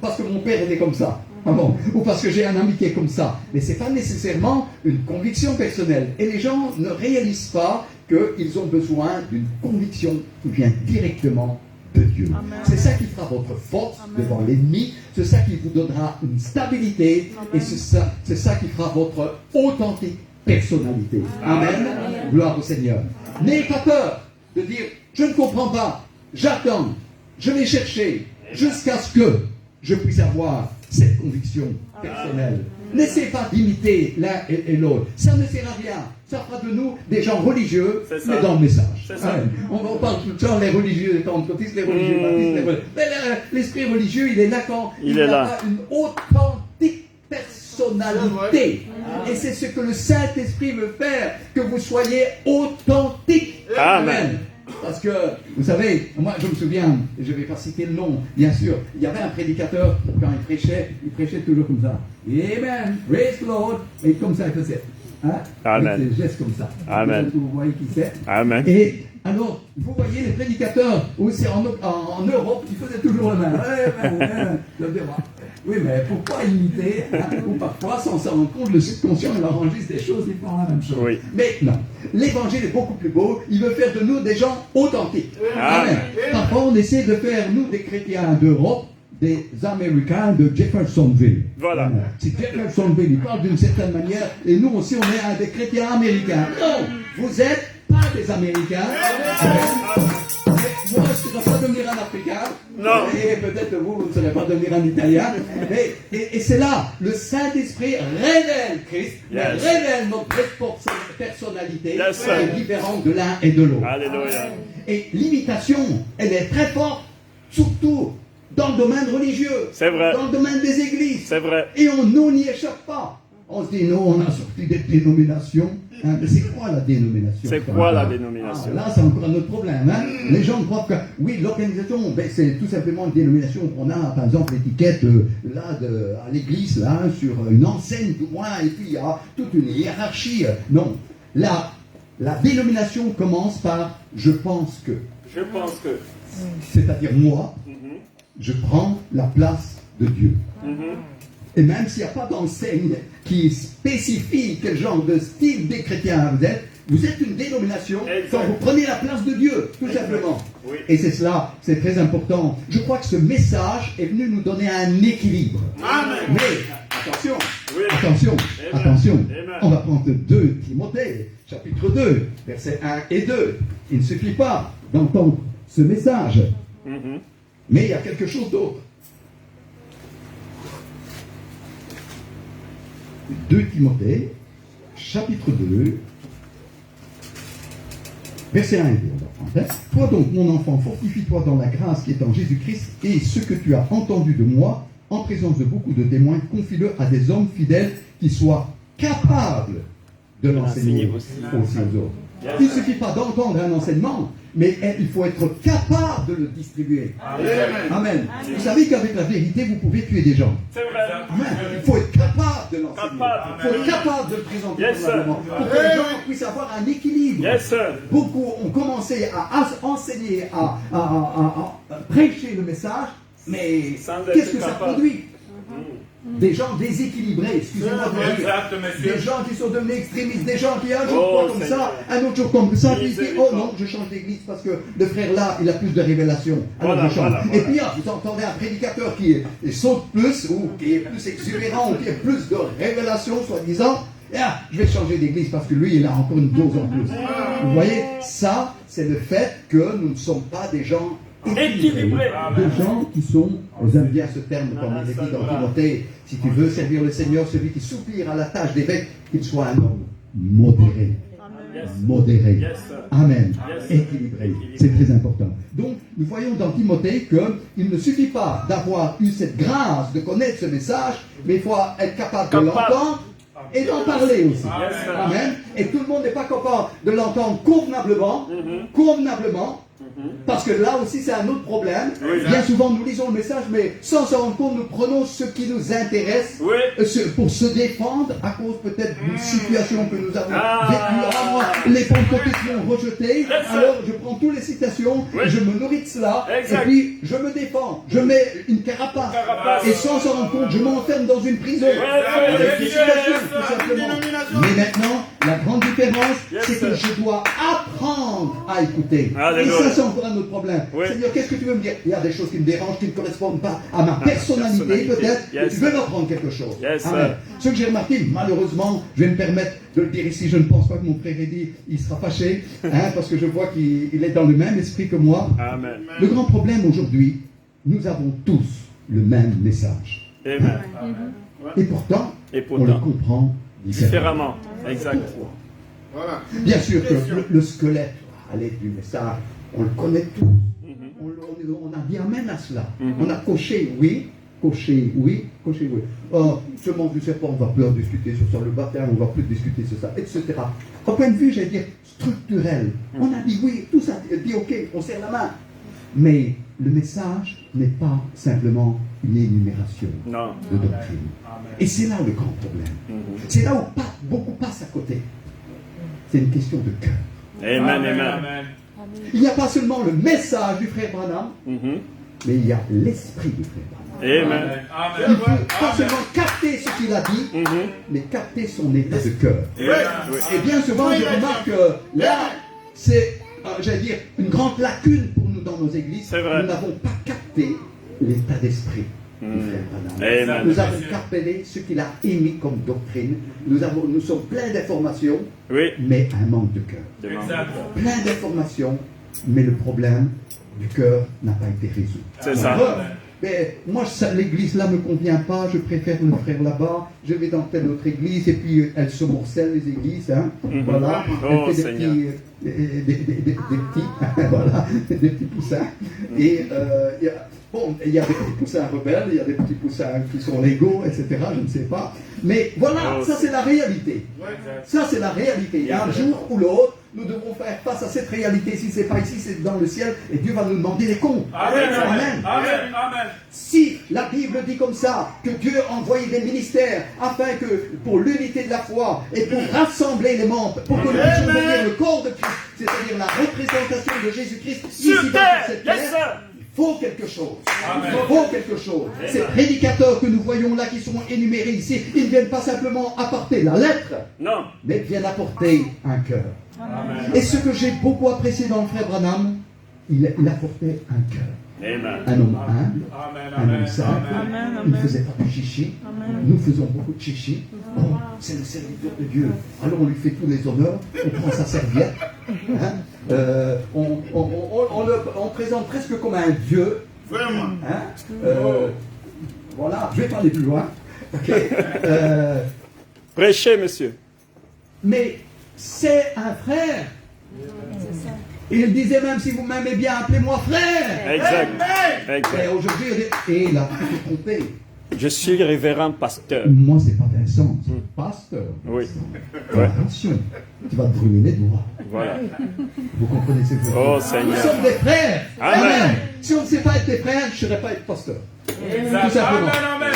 Parce que mon père était comme ça. Ah bon, ou parce que j'ai un ami qui est comme ça. » Mais ce n'est pas nécessairement une conviction personnelle. Et les gens ne réalisent pas qu'ils ont besoin d'une conviction qui vient directement de Dieu. C'est ça qui fera votre force devant l'ennemi. C'est ça qui vous donnera une stabilité. Et c'est ça qui fera votre authentique personnalité. Amen. Gloire au Seigneur. N'ayez pas peur de dire, je ne comprends pas, j'attends, je vais chercher jusqu'à ce que je puisse avoir cette conviction personnelle. N'essayez pas d'imiter l'un et l'autre. Ça ne sert à rien. Ça fera de nous des gens religieux, mais dans le message. On parle tout le temps, les religieux, les pentecôtistes, les religieux baptistes, mais l'esprit religieux, il est là quand il a pas une authentique personnalité. Et c'est ce que le Saint-Esprit veut faire, que vous soyez authentique. Amen. Parce que, vous savez, moi je me souviens, je ne vais pas citer le nom, bien sûr, il y avait un prédicateur, quand il prêchait toujours comme ça. Amen, praise the Lord, et comme ça il faisait. Hein? Amen. Avec des gestes comme ça. Amen. Vous voyez qui c'est. Amen. Et alors, vous voyez les prédicateurs aussi en Europe, ils faisaient toujours le même. Oui, mais pourquoi imiter, ou parfois, sans s'en rendre compte, le subconscient leur enregistre des choses, ils font la même chose. Oui. Mais non, l'évangile est beaucoup plus beau, il veut faire de nous des gens authentiques. Amen. Parfois, on essaie de faire, nous, des chrétiens d'Europe, des Américains de Jeffersonville. Voilà. Si Jeffersonville, il parle d'une certaine manière, et nous aussi, on est des chrétiens américains. Non, vous n'êtes pas des Américains. Moi, je ne serai pas devenir un Africain. Non. Et peut-être vous ne serez pas devenir un Italien. Et c'est là, le Saint-Esprit révèle Christ, révèle notre personnalité, différente de l'un et de l'autre. Alléluia. Et l'imitation, elle est très forte, surtout dans le domaine religieux. C'est vrai. Dans le domaine des églises. C'est vrai. Et nous n'y échappe pas. On se dit, non, on a sorti des dénominations. Hein, mais c'est quoi la dénomination? C'est quoi la dénomination? Là, c'est encore un autre problème. Hein. Les gens croient que, oui, l'organisation, ben, c'est tout simplement une dénomination. On a, par exemple, l'étiquette à l'église, là, sur une enseigne du moins, et puis il y a toute une hiérarchie. Non. La dénomination commence par « je pense que ». Je pense que. C'est-à-dire moi, je prends la place de Dieu. Et même s'il n'y a pas d'enseigne qui spécifie quel genre de style des chrétiens vous êtes une dénomination quand vous prenez la place de Dieu, tout simplement. Oui. Et c'est cela, c'est très important. Je crois que ce message est venu nous donner un équilibre. Amen. Mais, attention, on va prendre 2 Timothée, chapitre 2, versets 1 et 2. Il ne suffit pas d'entendre ce message, mais il y a quelque chose d'autre. 2 Timothée, chapitre 2, verset 1 et 2. On va prendre. Toi donc, mon enfant, fortifie-toi dans la grâce qui est en Jésus-Christ, et ce que tu as entendu de moi, en présence de beaucoup de témoins, confie-le à des hommes fidèles qui soient capables de l'enseigner aussi aux autres. Il ne suffit pas d'entendre un enseignement, mais il faut être capable de le distribuer. Amen. Vous savez qu'avec la vérité, vous pouvez tuer des gens. C'est vrai. Amen. Il faut être capable de l'enseigner. Il faut être capable de le présenter probablement, pour que les gens puissent avoir un équilibre. Beaucoup ont commencé à enseigner, à prêcher le message, mais qu'est-ce que ça produit? Des gens déséquilibrés, excusez-moi de dire. Des gens qui sont devenus extrémistes, des gens qui un jour croient comme ça, un autre jour comme ça, puis ils disent, oh non, je change d'église parce que le frère là, il a plus de révélations. Alors je change. Et puis vous entendez un prédicateur qui saute plus, ou qui est plus exubérant, ou qui a plus de révélations, soi-disant. Je vais changer d'église parce que lui, il a encore une dose en plus. Vous voyez, ça, c'est le fait que nous ne sommes pas des gens équilibrés. Des gens qui sont, j'aime bien ce terme comme il est dit dans Timothée, si tu veux servir le Seigneur, celui qui soupire à la tâche d'évêque, qu'il soit un homme modéré. Modéré. Amen. Équilibré. C'est très important. Donc, nous voyons dans Timothée qu'il ne suffit pas d'avoir eu cette grâce de connaître ce message, mais il faut être capable de l'entendre et d'en parler aussi. Amen. et tout le monde n'est pas capable de l'entendre convenablement, parce que là aussi c'est un autre problème. Bien souvent nous lisons le message, mais sans s'en rendre compte, nous prenons ce qui nous intéresse pour se défendre à cause peut-être d'une situation que nous avons vécue. Moi, les pentecôtistes m'ont rejeté, alors je prends toutes les citations, je me nourris de cela, et puis je me défends, je mets une carapace, et sans s'en rendre compte, je m'enferme dans une prison. Avec des citations, tout simplement. Mais maintenant, la grande différence, c'est que je dois apprendre à écouter. Et ça, c'est encore un autre problème. C'est-à-dire, qu'est-ce que tu veux me dire? Il y a des choses qui me dérangent, qui ne correspondent pas à ma personnalité, peut-être. Tu veux m'apprendre quelque chose. Amen. Ce que j'ai remarqué, malheureusement, je vais me permettre de le dire ici, je ne pense pas que mon frère Eddy, il sera fâché, parce que je vois qu'il est dans le même esprit que moi. Amen. Le grand problème aujourd'hui, nous avons tous le même message. Amen. Et pourtant, on le comprend différemment. Exact. Voilà. Bien sûr que le squelette du message, on le connaît tous. On a dit amen à cela. On a coché oui, coché oui, coché oui. Semence du serpent, on ne va plus en discuter sur ça. Le baptême, on ne va plus discuter sur ça, etc. Au point de vue, j'allais dire, structurel, on a dit oui, tout ça, dit ok, on serre la main. Mais le message n'est pas simplement une énumération de doctrine. Et c'est là le grand problème. C'est là où beaucoup passent à côté. C'est une question de cœur. Amen, amen. Il n'y a pas seulement le message du frère Branham, mais il y a l'esprit du frère Branham. Amen. Il ne faut pas seulement capter ce qu'il a dit, mais capter son état de cœur. Et bien souvent, je remarque que là, c'est, j'allais dire, une grande lacune pour nous dans nos églises. Nous n'avons pas capté l'état d'esprit du frère Branham. Nous avons capté ce qu'il a émis comme doctrine. Nous sommes pleins d'informations, mais un manque de cœur. Plein d'informations, mais le problème du cœur n'a pas été résolu. C'est ça. Mais moi, l'église là ne me convient pas, je préfère le frère là-bas, je vais dans telle autre église, et puis elle se morcelle les églises, voilà, elle fait des petits, voilà, des petits poussins, et il y a des petits poussins rebelles, il y a des petits poussins qui sont légaux, etc., je ne sais pas, mais voilà, ça c'est la réalité, ça c'est la réalité, et un jour ou l'autre, nous devons faire face à cette réalité. Si ce n'est pas ici, c'est dans le ciel. Et Dieu va nous demander des comptes. Amen. Si la Bible dit comme ça, que Dieu a envoyé des ministères afin que, pour l'unité de la foi et pour rassembler les membres, pour que nous puissions devenir le corps de Christ, c'est-à-dire la représentation de Jésus-Christ ici dans cette terre, il faut quelque chose. Il faut quelque chose. Ces prédicateurs que nous voyons là, qui sont énumérés ici, ils ne viennent pas simplement apporter la lettre, mais ils viennent apporter un cœur. Et ce que j'ai beaucoup apprécié dans le frère Branham, il apportait un cœur. Un homme humble, un homme simple. Il ne faisait pas de chichi. Nous faisons beaucoup de chichi. Oh, c'est le serviteur de Dieu. Alors on lui fait tous les honneurs, on prend sa serviette. On présente presque comme un dieu. Voilà, je vais pas aller plus loin. Okay. Prêchez, monsieur. Mais c'est un frère. Il disait même, si vous m'aimez bien, appelez-moi frère. Exact. Et aujourd'hui, et il a tout trompé. Je suis révérend pasteur. Moi, c'est pas Vincent, c'est pasteur. Oui. Attention, tu vas te brûler les doigts. Voilà. Vous comprenez ce que je veux dire? Oh Seigneur. Nous sommes des frères. Amen. Si on ne sait pas être des frères, je ne saurais pas être pasteur. Tout simplement.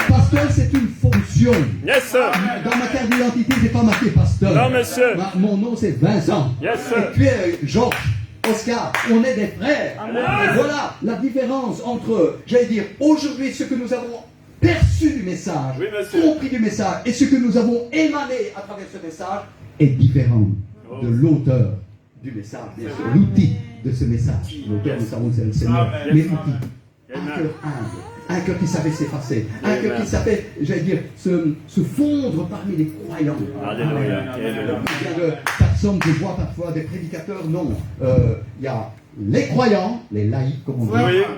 Pasteur, c'est une fonction. Yes, sir. Dans ma carte d'identité, j'ai pas marqué pasteur. Non, monsieur. Mon nom, c'est Vincent. Yes, sir. Et puis, Georges, Oscar, on est des frères. Amen. Et voilà la différence entre, j'allais dire, aujourd'hui, ce que nous avons perçu du message, compris du message, et ce que nous avons émané à travers ce message est différent de l'auteur du message, bien sûr, l'outil de ce message. L'auteur, nous savons, c'est le Seigneur, mais l'outil. Un cœur humble, un cœur qui savait s'effacer, un cœur qui savait, j'allais dire, se fondre parmi les croyants. Alléluia. Il y a de personnes que je vois parfois, des prédicateurs, non. Il y a les croyants, les laïcs, comme on dit,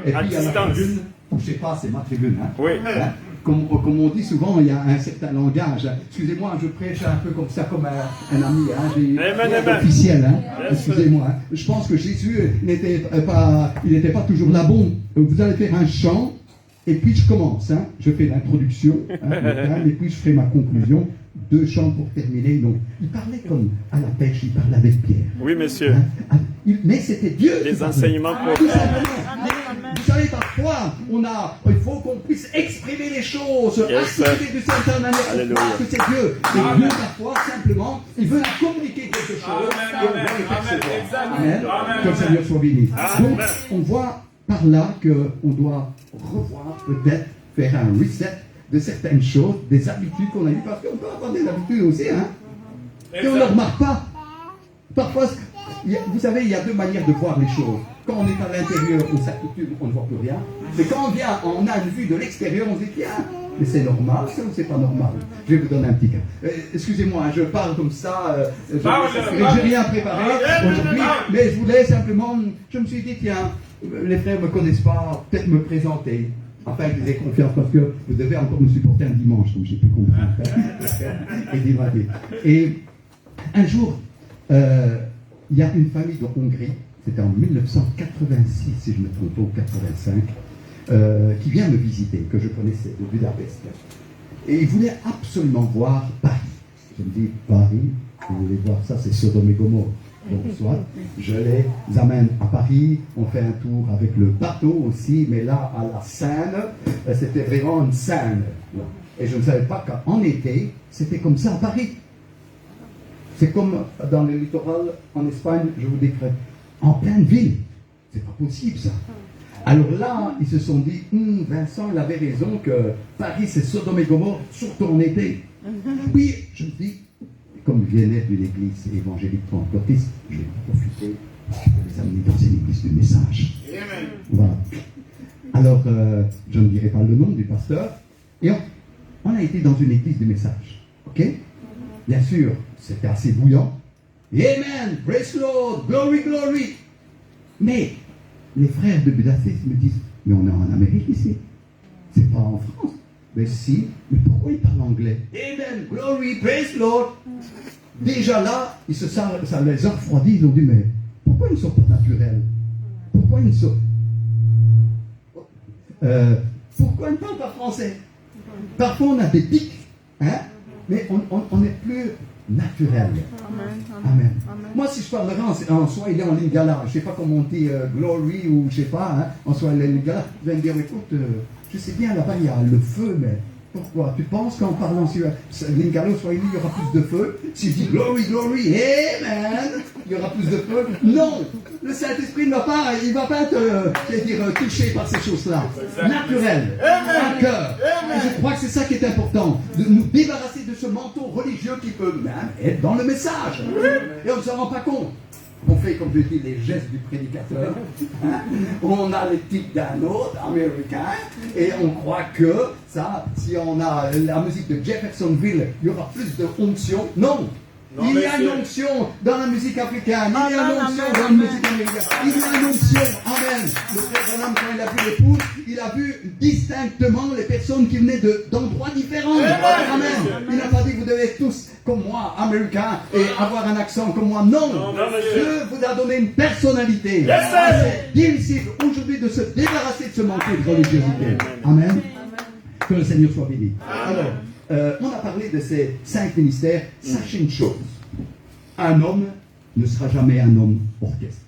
et puis il y a la tribune. Je ne sais pas, c'est ma tribune. Comme on dit souvent, il y a un certain langage. Excusez-moi, je prêche un peu comme ça, comme un ami. J'ai officiel. Excusez-moi. Je pense que Jésus n'était pas toujours là. Bon, vous allez faire un chant Et puis je commence, hein. Je fais l'introduction, hein, et puis je ferai ma conclusion. 2 chants pour terminer. Donc, il parlait comme à la pêche, il parlait avec Pierre. Oui, monsieur. Hein. Mais c'était Dieu. qui Des parlait. enseignements pour Tout simplement. Vous savez, parfois, il faut qu'on puisse exprimer les choses, Yes, activer du Saint-Esprit, Alléluia. parce que c'est Dieu. Et Dieu, parfois, simplement, il veut nous communiquer quelque chose et on doit le percevoir. Amen. Que le Seigneur soit béni. Amen. Donc, on voit par là qu'on doit revoir, peut-être, faire un reset de certaines choses, des habitudes qu'on a eues, parce qu'on peut avoir des habitudes aussi, hein, et on ne remarque pas. Parfois, vous savez, il y a 2 manières de voir les choses. Quand on est à l'intérieur, on s'accoutume, on ne voit plus rien. Mais quand on vient, on a une vue de l'extérieur, on se dit, tiens, mais c'est normal, ça ou c'est pas normal? Je vais vous donner un petit cas. Excusez-moi, je parle comme ça, je n'ai rien préparé aujourd'hui, mais je voulais simplement, je me suis dit, tiens, les frères ne me connaissent pas, peut-être me présenter. Enfin, qu'ils aient confiance, parce que vous devez encore me supporter un dimanche, donc j'ai pu comprendre. Et un jour, il y a une famille de Hongrie, c'était en 1986, si je ne me trompe pas, ou 85, qui vient me visiter, que je connaissais, de Budapest. Et ils voulaient absolument voir Paris. Je me dis, Paris, vous voulez voir ça, c'est Sodome et Gomorrhe. Donc, soit, je les amène à Paris, on fait un tour avec le bateau aussi, mais là, à la Seine, c'était vraiment une Seine. Et je ne savais pas qu'en été, c'était comme ça à Paris. C'est comme dans le littoral en Espagne, je vous décris, en pleine ville. C'est pas possible ça. Alors là, ils se sont dit, Vincent, il avait raison que Paris, c'est Sodome et Gomorrhe, surtout en été. Oui, je me dis, comme je venais d'une église évangélique pentecôtiste, je vais profiter de les amener dans une église du message. Voilà. Alors, je ne dirai pas le nom du pasteur. Et on a été dans une église du message. Ok? Bien sûr, c'était assez bouillant. Amen, praise the Lord, glory, glory. Mais les frères de Budapest me disent, mais on est en Amérique ici. C'est pas en France. Mais si, mais pourquoi ils parlent anglais? Amen, glory, praise the Lord. Déjà là, ça les a refroidis, ils ont dit, mais pourquoi ils ne sont pas naturels? Pourquoi ils ne sont... pourquoi ils ne parlent pas français? Parfois on a des pics, hein, mais on n'est plus naturel. Amen. Moi, si je parlerai en swahili, en lingala, je ne sais pas comment on dit glory ou je ne sais pas, hein, en swahili, lingala, vous allez me dire, écoute, je sais bien, là-bas, il y a le feu, mais pourquoi? Tu penses qu'en parlant sur lingala ou swahili, il y aura plus de feu? Si je dis glory, glory, amen, il y aura plus de feu? Non! Le Saint-Esprit ne va pas, il ne va pas être touché par ces choses-là. Naturel, à cœur. Et je crois que c'est ça qui est important, de nous débarrasser de ce manteau religieux qui peut même être dans le message. Et on ne s'en rend pas compte. On fait, comme je dis, les gestes du prédicateur. On a les tics d'un autre américain. Et on croit que ça, si on a la musique de Jeffersonville, il y aura plus de onction. Non! Il y a une onction dans la musique africaine, il y a une onction dans la musique américaine, il y a une onction, amen. Le frère Branham, quand il a vu l'épouse, il a vu distinctement les personnes qui venaient d'endroits différents, amen. Il n'a pas dit, vous devez être tous comme moi, américains, et avoir un accent comme moi, non. Dieu vous a donné une personnalité. C'est difficile aujourd'hui de se débarrasser de ce manque de religiosité, amen. Que le Seigneur soit béni. Alors, on a parlé de ces 5 ministères. Sachez une chose, un homme ne sera jamais un homme orchestre.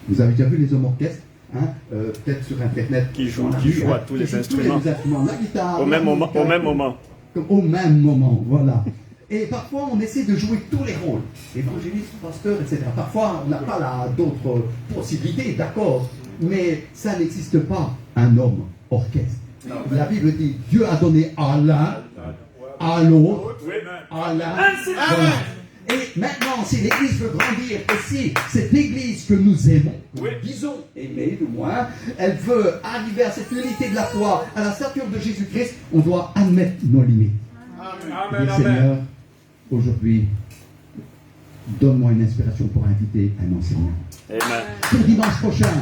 Vous avez déjà vu les hommes orchestres, hein? Peut-être sur Internet. Qui jouent à tous les instruments. La guitare, Au même moment. Au même moment, voilà. Et parfois, on essaie de jouer tous les rôles. Évangéliste, pasteur, etc. Parfois, on n'a pas d'autres possibilités, d'accord. Mais ça n'existe pas, un homme orchestre. La Bible dit, Dieu a donné à l'un, à l'autre, à l'un. Voilà. Et maintenant, si l'Église veut grandir, et si cette Église que nous aimons, disons aimer du moins, elle veut arriver à cette unité de la foi, à la stature de Jésus-Christ, on doit admettre nos limites. Amen. Seigneur, aujourd'hui, donne-moi une inspiration pour inviter un enseignant. Amen. Pour dimanche prochain,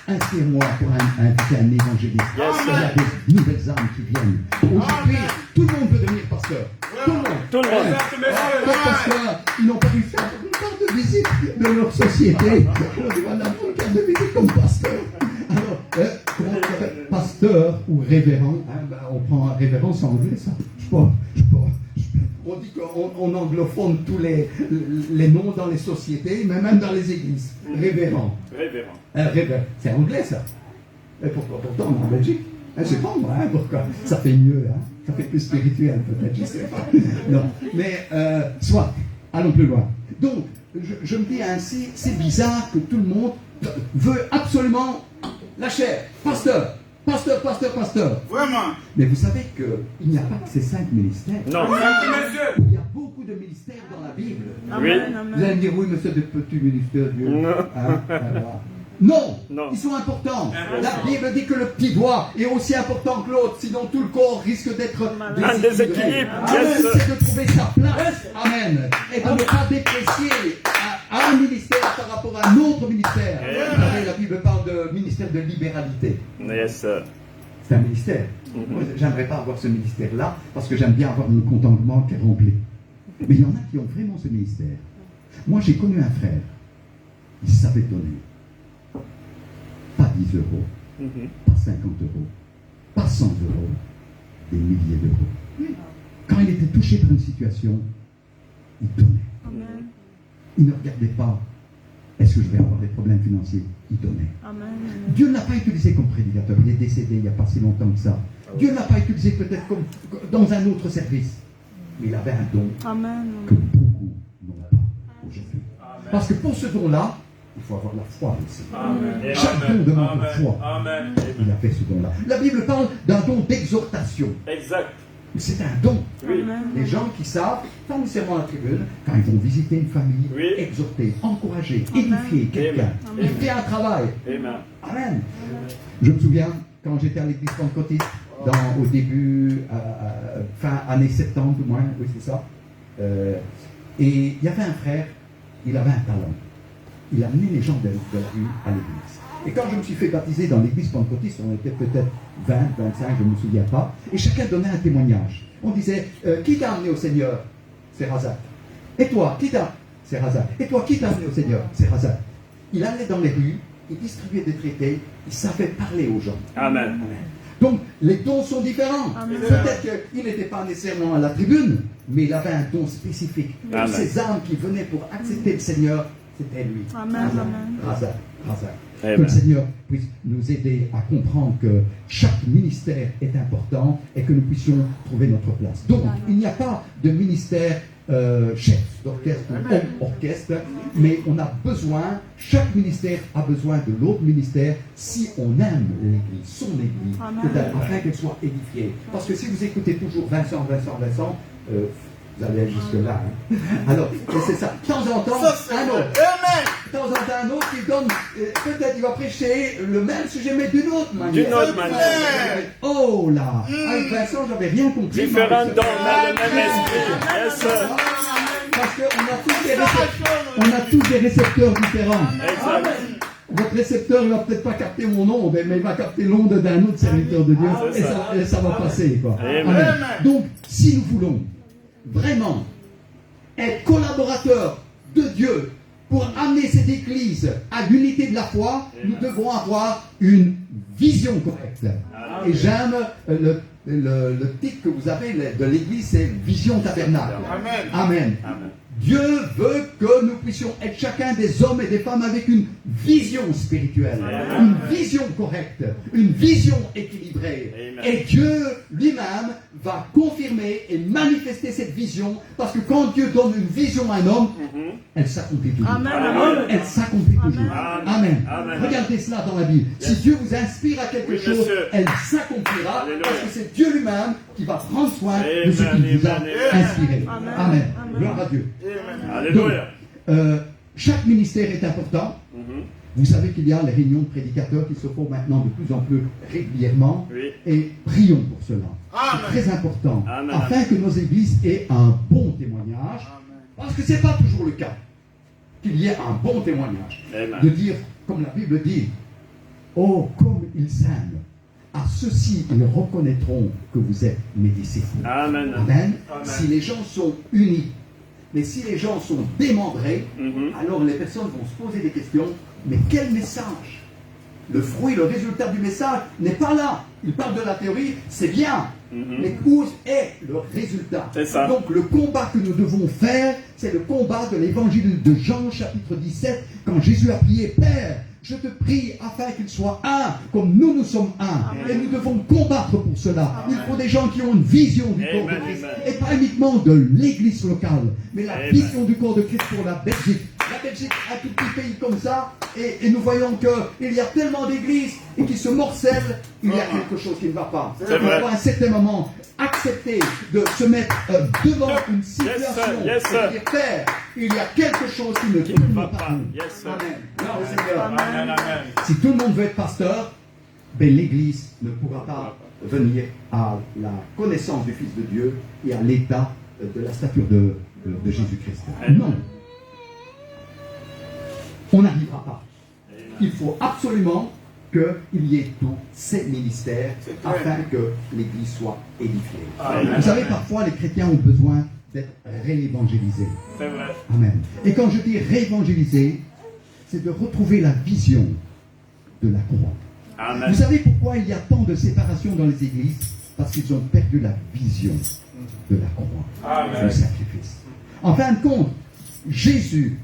inspire-moi pour inviter un évangéliste. Il y a des nouvelles âmes qui viennent. Aujourd'hui, tout le monde veut devenir pasteur. Tout le monde. Parce qu'ils n'ont pas dû faire une carte de visite de leur société. On dit, voilà, une carte de visite comme pasteur. Alors, comment on s'appelle? Pasteur pasteur ou révérend, hein, ben, on prend révérend, c'est anglais ça. On dit qu'on anglophone tous les noms dans les sociétés, mais même dans les églises. Révérend. Révérend. C'est anglais ça. Et pourtant on est en Belgique. Hein, c'est pas moi, hein, pourquoi? Ça fait mieux, hein. Ça fait plus spirituel peut-être, je sais pas. Non, mais soit, allons plus loin. Donc, je me dis ainsi, c'est bizarre que tout le monde veut absolument la chair. Pasteur. Vraiment. Mais vous savez qu'il n'y a pas que ces 5 ministères. Non. Il y a beaucoup de ministères dans la Bible. Oui. Vous allez me dire, oui, mais c'est des petits ministères, Dieu. Non. Hein, voilà. Non, Non. ils sont importants. La Bible dit que le petit doigt est aussi important que l'autre, sinon tout le corps risque d'être Un déséquilibre. Amen. Yes. C'est de trouver sa place. Amen. Et de ne pas déprécier un ministère par rapport à un autre ministère. Vous savez, la Bible parle de ministère de libéralité. Yes, sir. C'est un ministère. Moi, j'aimerais pas avoir ce ministère-là parce que j'aime bien avoir mon compte en banque rempli. Mais il y en a qui ont vraiment ce ministère. Moi, j'ai connu un frère. Il savait donner. Pas 10 euros, pas 50 euros, pas 100 euros, des milliers d'euros. Quand il était touché par une situation, il donnait. Il ne regardait pas, est-ce que je vais avoir des problèmes financiers? Il donnait. Dieu ne l'a pas utilisé comme prédicateur, il est décédé il n'y a pas si longtemps que ça. Dieu ne l'a pas utilisé peut-être comme dans un autre service, mais il avait un don que beaucoup n'ont pas aujourd'hui. Parce que pour ce don-là, il faut avoir la foi aussi. Amen. Chaque don demande la foi. Amen. Il a fait ce don-là. La Bible parle d'un don d'exhortation. Exact. Mais c'est un don. Oui. Les gens qui savent, pas nécessairement à la tribune, quand ils vont visiter une famille, Oui. exhorter, encourager, édifier quelqu'un, il fait un travail. Amen. Amen. Je me souviens, quand j'étais à l'église pentecôtiste, au début, fin années 70 ou moins, oui c'est ça, et il y avait un frère, il avait un talent. Il amenait les gens de la rue à l'église. Et quand je me suis fait baptiser dans l'église pentecôtiste, on était peut-être 20, 25, je ne me souviens pas, et chacun donnait un témoignage. On disait, qui t'a amené au Seigneur? C'est Razak. Et toi, qui t'a? C'est Razak. Et toi, qui t'a amené au Seigneur? C'est Razak. Il allait dans les rues, il distribuait des traités, il savait parler aux gens. Amen. Donc, les dons sont différents. Peut-être qu'il n'était pas nécessairement à la tribune, mais il avait un don spécifique. Amen. Ces âmes qui venaient pour accepter le Seigneur, c'était lui. Razak. Amen. Que le Seigneur puisse nous aider à comprendre que chaque ministère est important et que nous puissions trouver notre place. Donc, il n'y a pas de ministère chef d'orchestre ou homme orchestre, mais on a besoin, chaque ministère a besoin de l'autre ministère si on aime l'Église, son Église, afin qu'elle soit édifiée. Parce que si vous écoutez toujours Vincent, vous allez jusque-là. Hein. Alors, c'est ça. De temps en temps, un autre. De temps en temps, un autre qui donne, peut-être il va prêcher le même sujet, mais d'une autre manière. D'une autre manière. Oh là! Avec Vincent, j'avais rien compris. Différents dons dans le même esprit. Yes, sir. Parce qu'on a tous des récepteurs différents. Exact. Votre récepteur ne va peut-être pas capter mon onde, mais il va capter l'onde d'un autre serviteur de Dieu. Et ça va passer, quoi. Amen. Donc, si nous voulons vraiment être collaborateurs de Dieu pour amener cette Église à l'unité de la foi, nous devons avoir une vision correcte. Et j'aime le titre que vous avez de l'Église, c'est Vision tabernacle. Amen. Dieu veut que nous puissions être chacun des hommes et des femmes avec une vision spirituelle, une vision correcte, une vision équilibrée. Amen. Et Dieu lui-même va confirmer et manifester cette vision, parce que quand Dieu donne une vision à un homme, elle s'accomplit toujours. Amen. Elle s'accomplit toujours. Amen. Amen. Regardez cela dans la Bible. Si Dieu vous inspire à quelque chose, monsieur. elle s'accomplira, Alléluia. parce que c'est Dieu lui-même qui va prendre soin de ce qu'il vous a inspiré. Amen. Gloire à Dieu. Alléluia. Chaque ministère est important. Vous savez qu'il y a les réunions de prédicateurs qui se font maintenant de plus en plus régulièrement. Oui. Et prions pour cela. C'est très important. Amen. Afin que nos églises aient un bon témoignage. Parce que ce n'est pas toujours le cas. Qu'il y ait un bon témoignage. Amen. De dire, comme la Bible dit, oh, comme ils s'aiment. À ceux-ci, ils reconnaîtront que vous êtes mes disciples. Amen. Amen. Si les gens sont unis, mais si les gens sont démembrés, alors les personnes vont se poser des questions. Mais quel message le fruit, le résultat du message n'est pas là. Il parle de la théorie, c'est bien. Mais où est le résultat? C'est ça. Donc le combat que nous devons faire, c'est le combat de l'évangile de Jean chapitre 17, quand Jésus a prié, Père, je te prie afin qu'ils soient un, comme nous sommes un. Et nous devons combattre pour cela. Il faut des gens qui ont une vision du corps de Christ. Et pas uniquement de l'église locale, mais la vision du corps de Christ pour la Belgique. La Belgique, un tout petit pays comme ça, et nous voyons qu'il y a tellement d'églises et qui se morcellent, il y a quelque chose qui ne va pas. Il faut à un certain moment accepter de se mettre devant une situation et dire, Père, il y a quelque chose qui ne va pas. Amen. Non, Seigneur. Amen. Si tout le monde veut être pasteur, ben, l'église ne pourra pas venir à la connaissance du Fils de Dieu et à l'état de la stature de Jésus-Christ. Non. On n'arrivera pas. Il faut absolument qu'il y ait tous ces ministères afin que l'Église soit édifiée. Amen. Vous savez, parfois, les chrétiens ont besoin d'être réévangélisés. C'est vrai. Amen. Et quand je dis réévangéliser, c'est de retrouver la vision de la croix. Amen. Vous savez pourquoi il y a tant de séparation dans les églises? Parce qu'ils ont perdu la vision de la croix, Amen. du sacrifice. En fin de compte, Jésus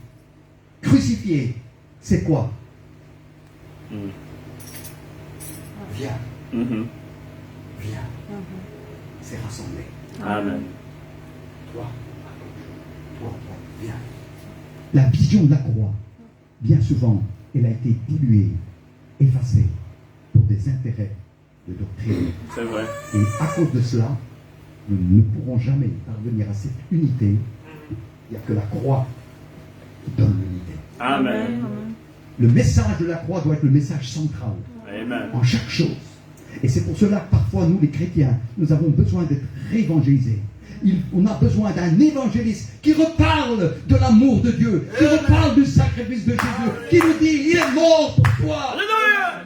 crucifié, c'est quoi? Viens, viens, c'est rassemblé. Amen. Toi, viens. La vision de la croix, bien souvent, elle a été diluée, effacée pour des intérêts de doctrine. C'est vrai. Et à cause de cela, nous ne pourrons jamais parvenir à cette unité. Il n'y a que la croix qui donne l'unité. Amen. Le message de la croix doit être le message central Amen. en chaque chose. Et c'est pour cela que parfois, nous, les chrétiens, nous avons besoin d'être réévangélisés. On a besoin d'un évangéliste qui reparle de l'amour de Dieu, qui reparle du sacrifice de Jésus, qui nous dit, il est mort pour toi. Alléluia.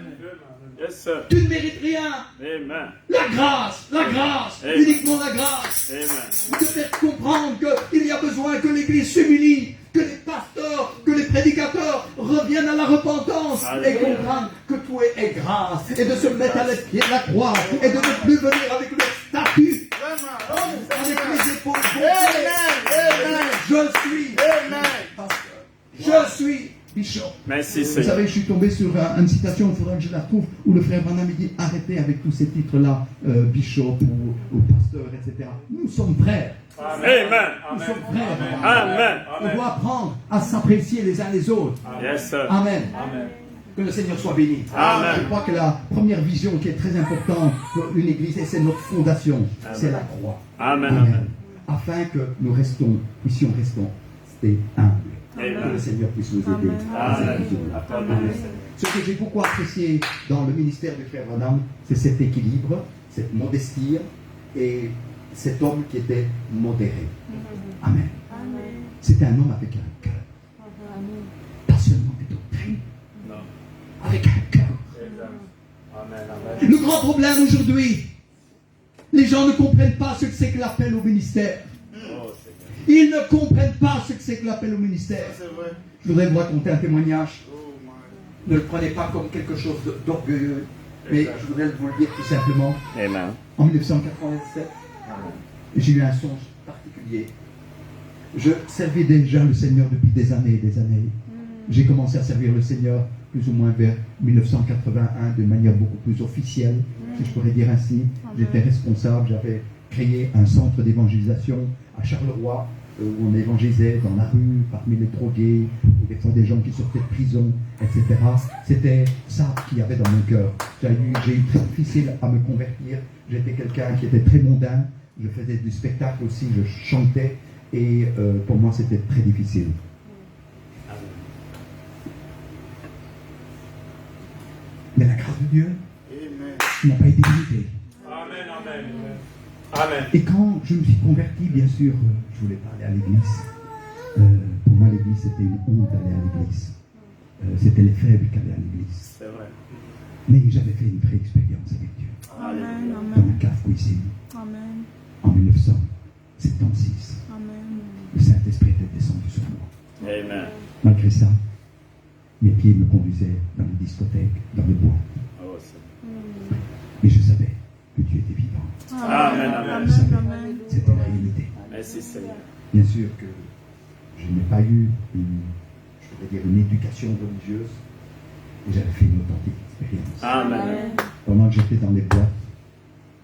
Yes, sir. Tu ne mérites rien. Amen. La grâce, Amen. uniquement la grâce. Amen. De faire comprendre qu'il y a besoin que l'Église s'humilie, que les pasteurs, que les prédicateurs reviennent à la repentance et comprennent que tout est grâce, et de se mettre à les pieds de la croix, et de ne plus venir avec le statut, avec les épaules gonflées. Je suis bishop. Merci, Vous Seigneur. savez, je suis tombé sur une citation, il faudra que je la trouve, où le frère Branham dit arrêtez avec tous ces titres-là, bishop ou pasteur, etc. Nous sommes frères. Amen. Nous sommes frères. Amen. On doit apprendre à s'apprécier les uns les autres. Yes, sir. Amen. Que le Seigneur soit béni. Amen. Je crois que la première vision qui est très importante pour une église, et c'est notre fondation, c'est la croix. Amen. Amen. Afin que nous puissions rester humbles. Que Amen. le Seigneur puisse nous aider à cette vision-là. Amen. Ce que j'ai beaucoup apprécié dans le ministère du frère Branham, c'est cet équilibre, cette modestie et cet homme qui était modéré. Amen. C'était un homme avec un cœur. Pas seulement des doctrines, Non. avec un cœur. Amen. Amen. Le grand problème aujourd'hui, les gens ne comprennent pas ce que c'est que l'appel au ministère. Oh, Seigneur. Ils ne comprennent pas ce que c'est que l'appel au ministère. Je voudrais vous raconter un témoignage. Ne le prenez pas comme quelque chose d'orgueilleux, mais je voudrais vous le dire tout simplement. Amen. En 1987, j'ai eu un songe particulier. Je servais déjà le Seigneur depuis des années et des années. J'ai commencé à servir le Seigneur plus ou moins vers 1981 de manière beaucoup plus officielle, si je pourrais dire ainsi. J'étais responsable, j'avais créé un centre d'évangélisation à Charleroi, où on évangélisait dans la rue, parmi les drogués, ou des fois des gens qui sortaient de prison, etc. C'était ça qu'il y avait dans mon cœur. J'ai eu très difficile à me convertir. J'étais quelqu'un qui était très mondain. Je faisais du spectacle aussi, je chantais, et pour moi c'était très difficile. Mais la grâce de Dieu n'a pas été limitée. Amen. Amen. Amen. Et quand je me suis converti, bien sûr, je voulais pas aller à l'église. Pour moi, l'église, c'était une honte d'aller à l'église. C'était les faibles qui allaient à l'église. C'est vrai. Mais j'avais fait une vraie expérience avec Dieu. Alléluia. Dans ma cave cuisine, en 1976. Le Saint-Esprit était descendu sur moi. Amen. Malgré ça, mes pieds me conduisaient dans les discothèques, dans les boîtes. Oh, Seigneur. Mais je savais que Dieu était vivant. Amen, amen. Je savais, c'était la réalité. Merci, Seigneur. Bien sûr que je n'ai pas eu une éducation religieuse, et j'avais fait une authentique expérience. Amen. Pendant que j'étais dans les boîtes,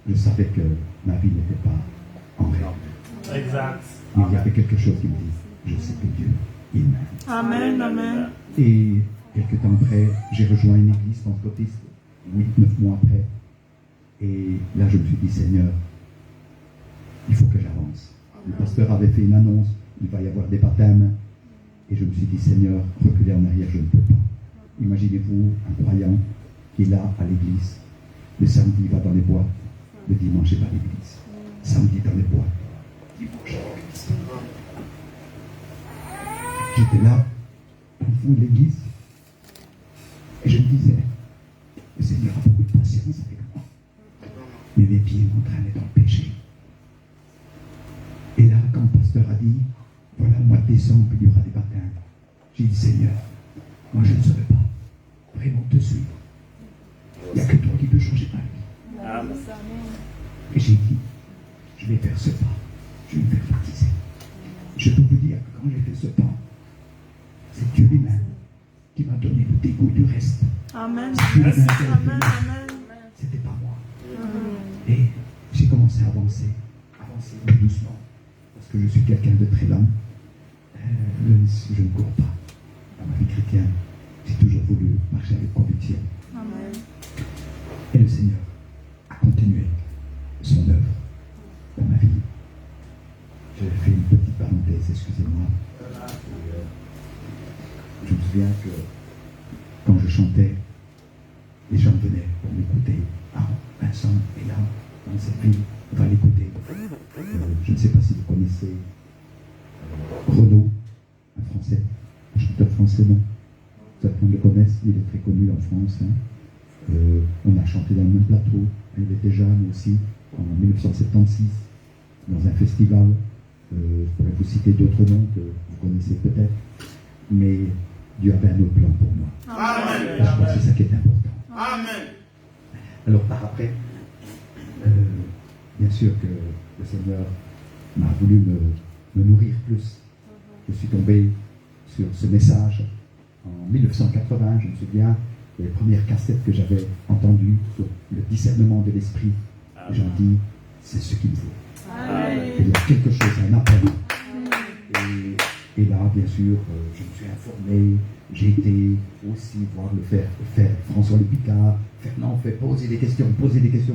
je savais que ma vie n'était pas en règle. Exact. Mais il y avait quelque chose qui me dit, je sais que Dieu, il m'aime. Amen, amen. Et quelques temps après, j'ai rejoint une église pentecôtiste, 8-9 mois après. Et là, je me suis dit, Seigneur, il faut que j'avance. Le pasteur avait fait une annonce, il va y avoir des baptêmes. Et je me suis dit, Seigneur, reculer en arrière, je ne peux pas. Imaginez-vous un croyant qui est là à l'église. Le samedi, il va dans les boîtes. Le dimanche, il va à l'église. Samedi, dans les boîtes. Dimanche, à l'église. J'étais là, au fond de l'église. Et je me disais, le Seigneur a beaucoup de patience avec moi. Mais mes pieds m'entraînaient dans le péché. Et là, quand le pasteur a dit, voilà, au mois de décembre, il y aura des baptêmes, j'ai dit, Seigneur, moi je ne saurais pas vraiment te suivre. Il n'y a que toi qui peux changer ma vie. Amen. Et j'ai dit, je vais faire ce pas, je vais me faire baptiser. Je peux vous dire que quand j'ai fait ce pas, c'est Dieu lui-même qui m'a donné le dégoût du reste. Amen. C'est Dieu lui-même qui a fait Amen, le reste. amen. C'était pas moi. Et j'ai commencé à avancer tout doucement, parce que je suis quelqu'un de très lent. Je ne cours pas. Dans ma vie chrétienne, j'ai toujours voulu marcher avec conviction. Amen. Et le Seigneur a continué son œuvre dans ma vie. J'ai fait une petite parenthèse, excusez-moi. Je me souviens que quand je chantais, les gens venaient pour m'écouter. Ah, Vincent est là, dans cette ville, on va l'écouter. Je ne sais pas si vous connaissez Renaud, un Français, un chanteur français, non? Certains le connaissent, il est très connu en France. Hein. On a chanté dans le même plateau, il était jeune aussi, en 1976, dans un festival. Je pourrais vous citer d'autres noms que vous connaissez peut-être, mais Dieu avait un autre plan pour moi. Amen. Et je crois que c'est ça qui est important. Amen. Alors par après, bien sûr que le Seigneur m'a voulu me nourrir plus. Je suis tombé sur ce message en 1980, je me souviens, les premières cassettes que j'avais entendues sur le discernement de l'esprit. Et j'en dis, c'est ce qu'il me faut. Amen. Il y a quelque chose, un appel. Et là, bien sûr, je me suis informé, j'ai été aussi voir le faire François Le Picard. Fernand fait poser des questions,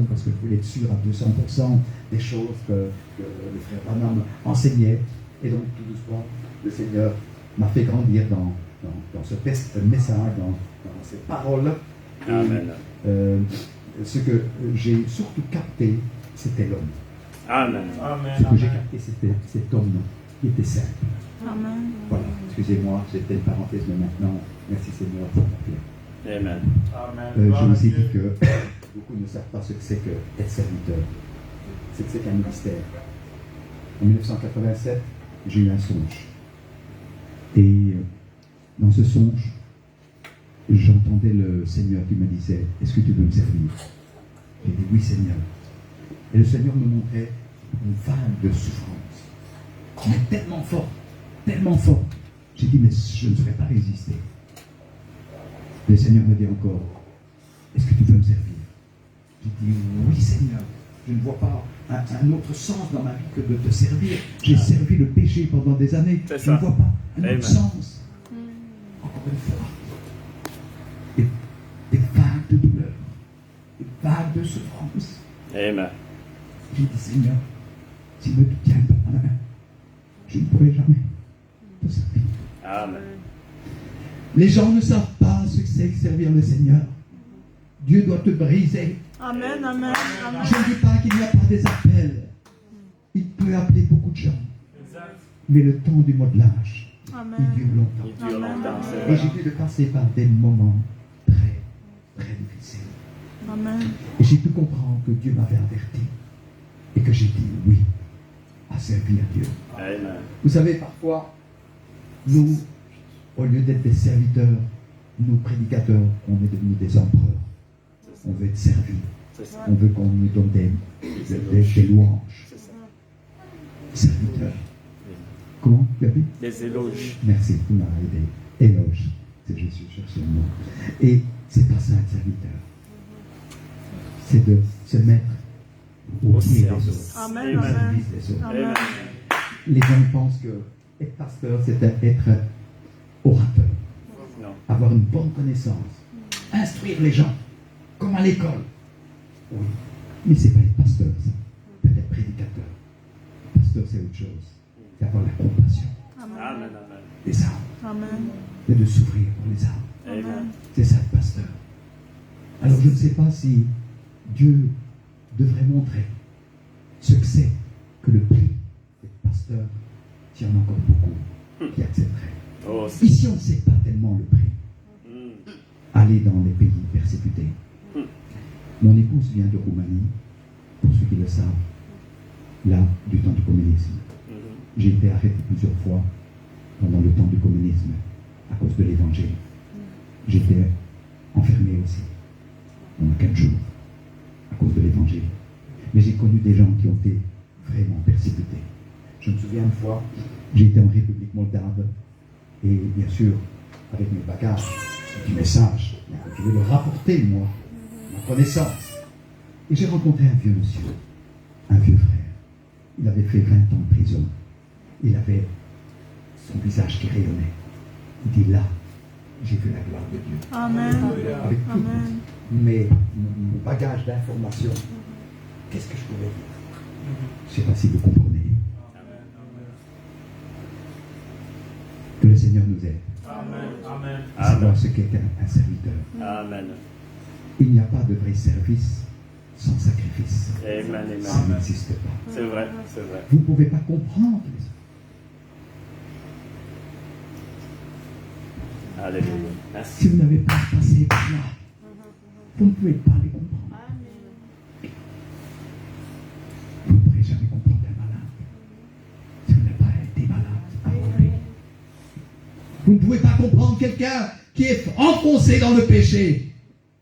parce que je voulais être sûr à 200% des choses que le frère Branham enseignait. Et donc, tout doucement, le Seigneur m'a fait grandir dans ce message, dans ces paroles. Amen. Ce que j'ai surtout capté, c'était l'homme. Amen. Ce que j'ai capté, c'était cet homme qui était simple. Amen. Voilà, excusez-moi, c'était une parenthèse, mais maintenant, merci Seigneur pour la paix. Amen. Je vous ai dit que beaucoup ne savent pas ce que c'est qu'être serviteur. C'est qu'un ministère. En 1987, j'ai eu un songe. Et dans ce songe, j'entendais le Seigneur qui me disait, est-ce que tu veux me servir? J'ai dit, oui Seigneur. Et le Seigneur me montrait une vague de souffrance, mais tellement forte. J'ai dit, mais je ne saurais pas résister. Le Seigneur me dit encore, est-ce que tu veux me servir? J'ai dit, oui Seigneur, je ne vois pas un autre sens dans ma vie que de te servir. J'ai servi le péché pendant des années, C'est je ça. ne vois pas un Amen. autre sens. Encore une fois, des vagues de douleur, des vagues de souffrance. Amen. J'ai dit, Seigneur, s'il ne te tient pas par la main, je ne pourrai jamais te servir. Amen. Les gens ne savent pas ce que c'est que servir le Seigneur. Dieu doit te briser. Amen, amen, amen. Je ne dis pas qu'il n'y a pas des appels. Il peut appeler beaucoup de gens. Mais le temps du modelage, il Amen. dure longtemps. Il dure longtemps, c'est Et vrai. j'ai dû le passer par des moments très, très difficiles. Amen. Et j'ai pu comprendre que Dieu m'avait averti. Et que j'ai dit oui à servir Dieu. Amen. Vous savez, parfois, nous, au lieu d'être des serviteurs, Nous, prédicateurs, on est devenus des empereurs. On veut être servis. C'est ça. On veut qu'on nous donne des louanges. C'est ça. Serviteurs. Comment tu as dit? Des éloges. Merci, tu m'as aidé. Éloge. C'est je suis cherché le mot. Et c'est pas ça être serviteur. C'est de se mettre au pied des autres. Amen, Au amen. service des autres. Amen. Les gens pensent que être pasteur, c'est être orateur. Non. Avoir une bonne connaissance. Instruire les gens. Comme à l'école. Oui. Mais c'est pas être pasteur, ça. Peut-être prédicateur. Pasteur, c'est autre chose. C'est avoir la compassion Amen. Amen. des âmes. Amen. C'est de s'ouvrir pour les âmes. Amen. C'est ça le pasteur. Alors je ne sais pas si Dieu devrait montrer ce que c'est que le prix d'être pasteur, s'il y en a encore beaucoup qui accepteraient. Oh, c'est... Ici, on ne sait pas tellement le prix. Aller dans les pays persécutés. Mon épouse vient de Roumanie, pour ceux qui le savent, là, du temps du communisme. J'ai été arrêté plusieurs fois pendant le temps du communisme à cause de l'évangile. J'étais enfermé aussi pendant 4 jours à cause de l'évangile. Mais j'ai connu des gens qui ont été vraiment persécutés. Je me souviens une fois, j'ai été en République moldave et bien sûr, avec mes bagages, du message, je vais le rapporter, moi, ma connaissance. Et j'ai rencontré un vieux monsieur, un vieux frère. Il avait fait 20 ans de prison. Il avait son visage qui rayonnait. Il dit là, j'ai vu la gloire de Dieu. Amen. Avec tout Amen. mon bagage d'informations, qu'est-ce que je pouvais dire? Je ne sais pas si vous comprenez. Que le Seigneur nous aide. À savoir ce qu'est un serviteur. Amen. Il n'y a pas de vrai service sans sacrifice. Amen. Ça Amen. n'existe pas. C'est vrai, c'est vrai. Vous ne pouvez pas comprendre. Alléluia. Merci. Si vous n'avez pas passé par là, vous ne pouvez pas les comprendre. Vous ne pourrez jamais comprendre un malade si vous n'avez pas été malade avant lui. Vous ne pouvez pas comprendre quelqu'un qui est enfoncé dans le péché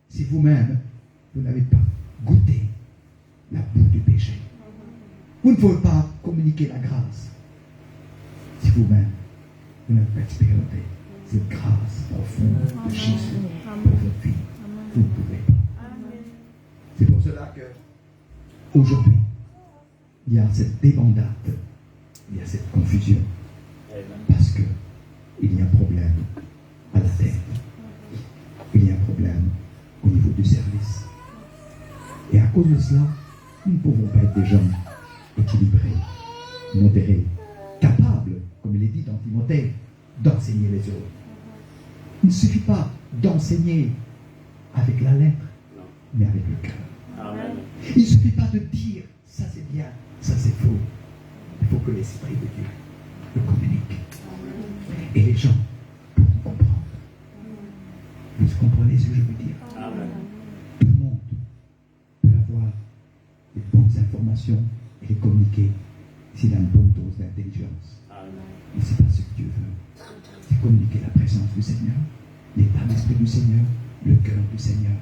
si vous-même, vous n'avez pas goûté la boue du péché. Vous ne pouvez pas communiquer la grâce si vous-même, vous n'avez pas expérimenté cette grâce profonde de Jésus pour votre vie. Vous ne pouvez pas. C'est pour cela que aujourd'hui, il y a cette débandade, il y a cette confusion, parce que il y a un problème à la tête. Il y a un problème au niveau du service. Et à cause de cela, nous ne pouvons pas être des gens équilibrés, modérés, capables, comme il est dit dans Timothée, d'enseigner les autres. Il ne suffit pas d'enseigner avec la lettre, mais avec le cœur. Amen. Il ne suffit pas de dire ça c'est bien, ça c'est faux. Il faut que l'Esprit de Dieu le communique. Et les gens pourront comprendre. Vous comprenez ce que je veux dire? Amen. Tout le monde peut avoir des bonnes informations et les communiquer s'il a une bonne dose d'intelligence. Amen. Mais ce n'est pas ce que Dieu veut. C'est communiquer la présence du Seigneur, l'état d'esprit du Seigneur, le cœur du Seigneur.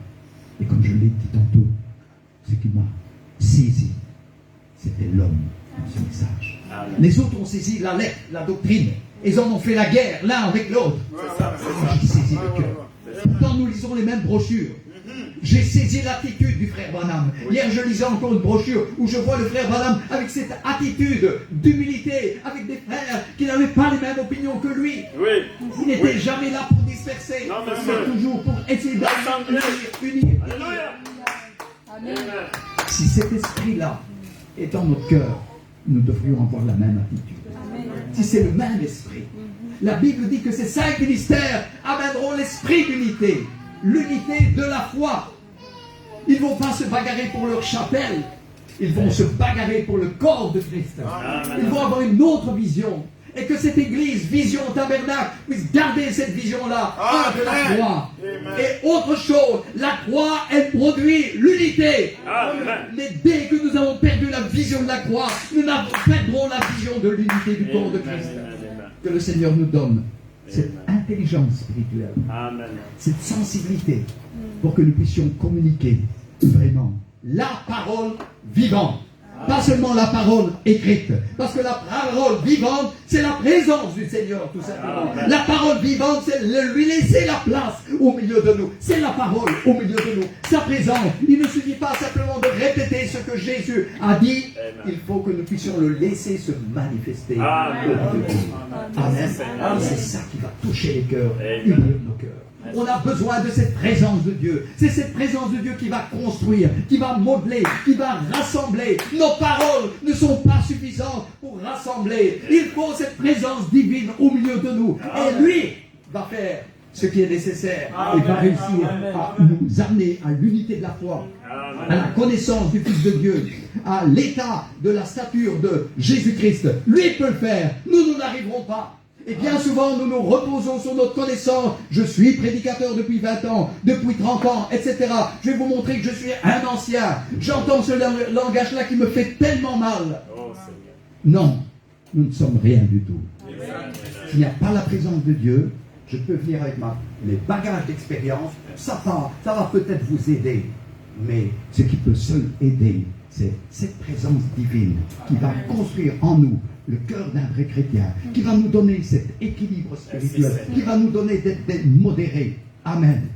Et comme je l'ai dit tantôt, ce qui m'a saisi, c'était l'homme dans ce message. Amen. Les autres ont saisi la lettre, la doctrine. Ils en ont fait la guerre l'un avec l'autre. Moi, j'ai saisi le cœur. Pourtant, nous lisons les mêmes brochures. J'ai saisi l'attitude du frère Branham. Hier, je lisais encore une brochure où je vois le frère Branham avec cette attitude d'humilité, avec des frères qui n'avaient pas les mêmes opinions que lui. Oui. Il n'était jamais là pour disperser, Non, monsieur. mais toujours pour essayer L'assemblée. d'unir. Alléluia. Amen. Si cet esprit-là est dans notre cœur, nous devrions avoir la même attitude. Si c'est le même esprit. La Bible dit que ces 5 ministères amèneront l'esprit d'unité, l'unité de la foi. Ils ne vont pas se bagarrer pour leur chapelle, ils vont se bagarrer pour le corps de Christ. Ils vont avoir une autre vision. Et que cette église, Vision Tabernacle, puisse garder cette vision-là de la croix. Et autre chose, la croix, elle produit l'unité. Amen. Mais dès que nous avons perdu la vision de la croix, nous perdrons la vision de l'unité du corps de Christ. Amen. Que le Seigneur nous donne cette intelligence spirituelle, Amen. cette sensibilité pour que nous puissions communiquer vraiment la parole vivante. Pas seulement la parole écrite, parce que la parole vivante, c'est la présence du Seigneur, tout simplement. La parole vivante, c'est lui laisser la place au milieu de nous. C'est la parole au milieu de nous, sa présence. Il ne suffit pas simplement de répéter ce que Jésus a dit. Il faut que nous puissions le laisser se manifester. Amen. Amen. C'est ça qui va toucher les cœurs, unir nos cœurs. On a besoin de cette présence de Dieu. C'est cette présence de Dieu qui va construire, qui va modeler, qui va rassembler. Nos paroles ne sont pas suffisantes pour rassembler. Il faut cette présence divine au milieu de nous. Et lui va faire ce qui est nécessaire et va réussir à nous amener à l'unité de la foi, à la connaissance du Fils de Dieu, à l'état de la stature de Jésus-Christ. Lui peut le faire. Nous n'arriverons pas. Et bien souvent, nous nous reposons sur notre connaissance. Je suis prédicateur depuis 20 ans, depuis 30 ans, etc. Je vais vous montrer que je suis un ancien. J'entends ce langage-là qui me fait tellement mal. Oh, Seigneur. Non, nous ne sommes rien du tout. S'il n'y a pas la présence de Dieu, je peux venir avec les bagages d'expérience. Ça va peut-être vous aider. Mais ce qui peut seul aider, c'est cette présence divine qui va construire en nous le cœur d'un vrai chrétien, qui va nous donner cet équilibre spirituel, qui va nous donner d'être des modérés. Amen.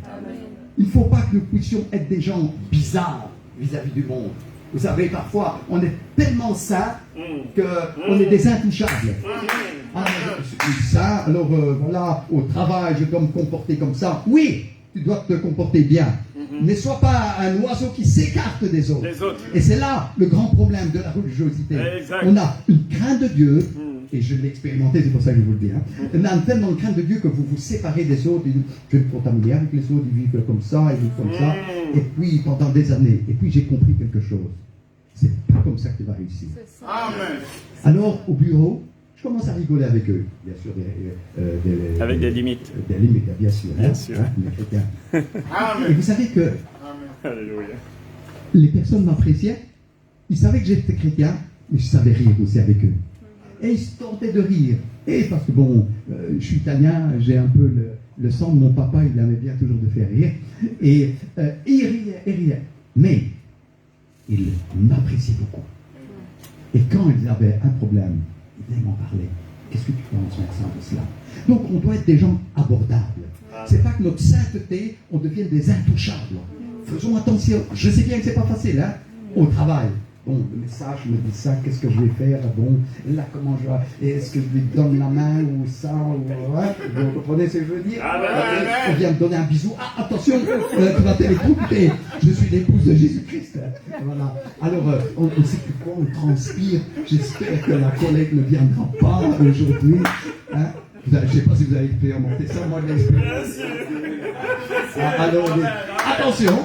Il ne faut pas que nous puissions être des gens bizarres vis-à-vis du monde. Vous savez, parfois, on est tellement saints qu'on est des intouchables. Ah, je suis saint, alors voilà, au travail, je dois me comporter comme ça. Oui, tu dois te comporter bien. Ne sois pas un oiseau qui s'écarte des autres. Et c'est là le grand problème de la religiosité. Exact. On a une crainte de Dieu, et je l'ai expérimenté, c'est pour ça que je vous le dis. On a tellement de crainte de Dieu que vous vous séparez des autres. Je vais me contaminer avec les autres, ils vivent comme ça, ils vivent comme ça. Et puis pendant des années, et puis j'ai compris quelque chose. C'est pas comme ça que tu vas réussir. Amen. Alors au bureau, je commence à rigoler avec eux, bien sûr. Avec des limites. Des limites, bien sûr. Bien sûr. Les chrétiens. Et vous savez que Alléluia. les personnes m'appréciaient, ils savaient que j'étais chrétien, mais je savais rire aussi avec eux. Et ils se tentaient de rire. Et parce que bon, je suis italien, j'ai un peu le sang de mon papa, il aimait bien toujours de faire rire. Et ils riaient. Mais ils m'appréciaient beaucoup. Et quand ils avaient un problème, ils venaient m'en parler. Qu'est-ce que tu penses, Vincent, de cela? Donc on doit être des gens abordables. C'est pas que notre sainteté, on devienne des intouchables. Faisons attention. Je sais bien que c'est pas facile, hein, au travail. Bon, le message me dit ça, qu'est-ce que je vais faire? Bon, là, comment je vais... Est-ce que je lui donne la main ou ça ou... Ouais, vous comprenez ce que je veux dire? On vient me donner un bisou. Ah, attention, tu vas t'écouter. Je suis l'épouse de Jésus-Christ. Voilà. Alors, on ne sait plus quoi, on transpire. J'espère que la collègue ne viendra pas aujourd'hui. Hein? Je ne sais pas si vous avez expérimenté ça, moi je l'ai expérimenté. Alors, attention.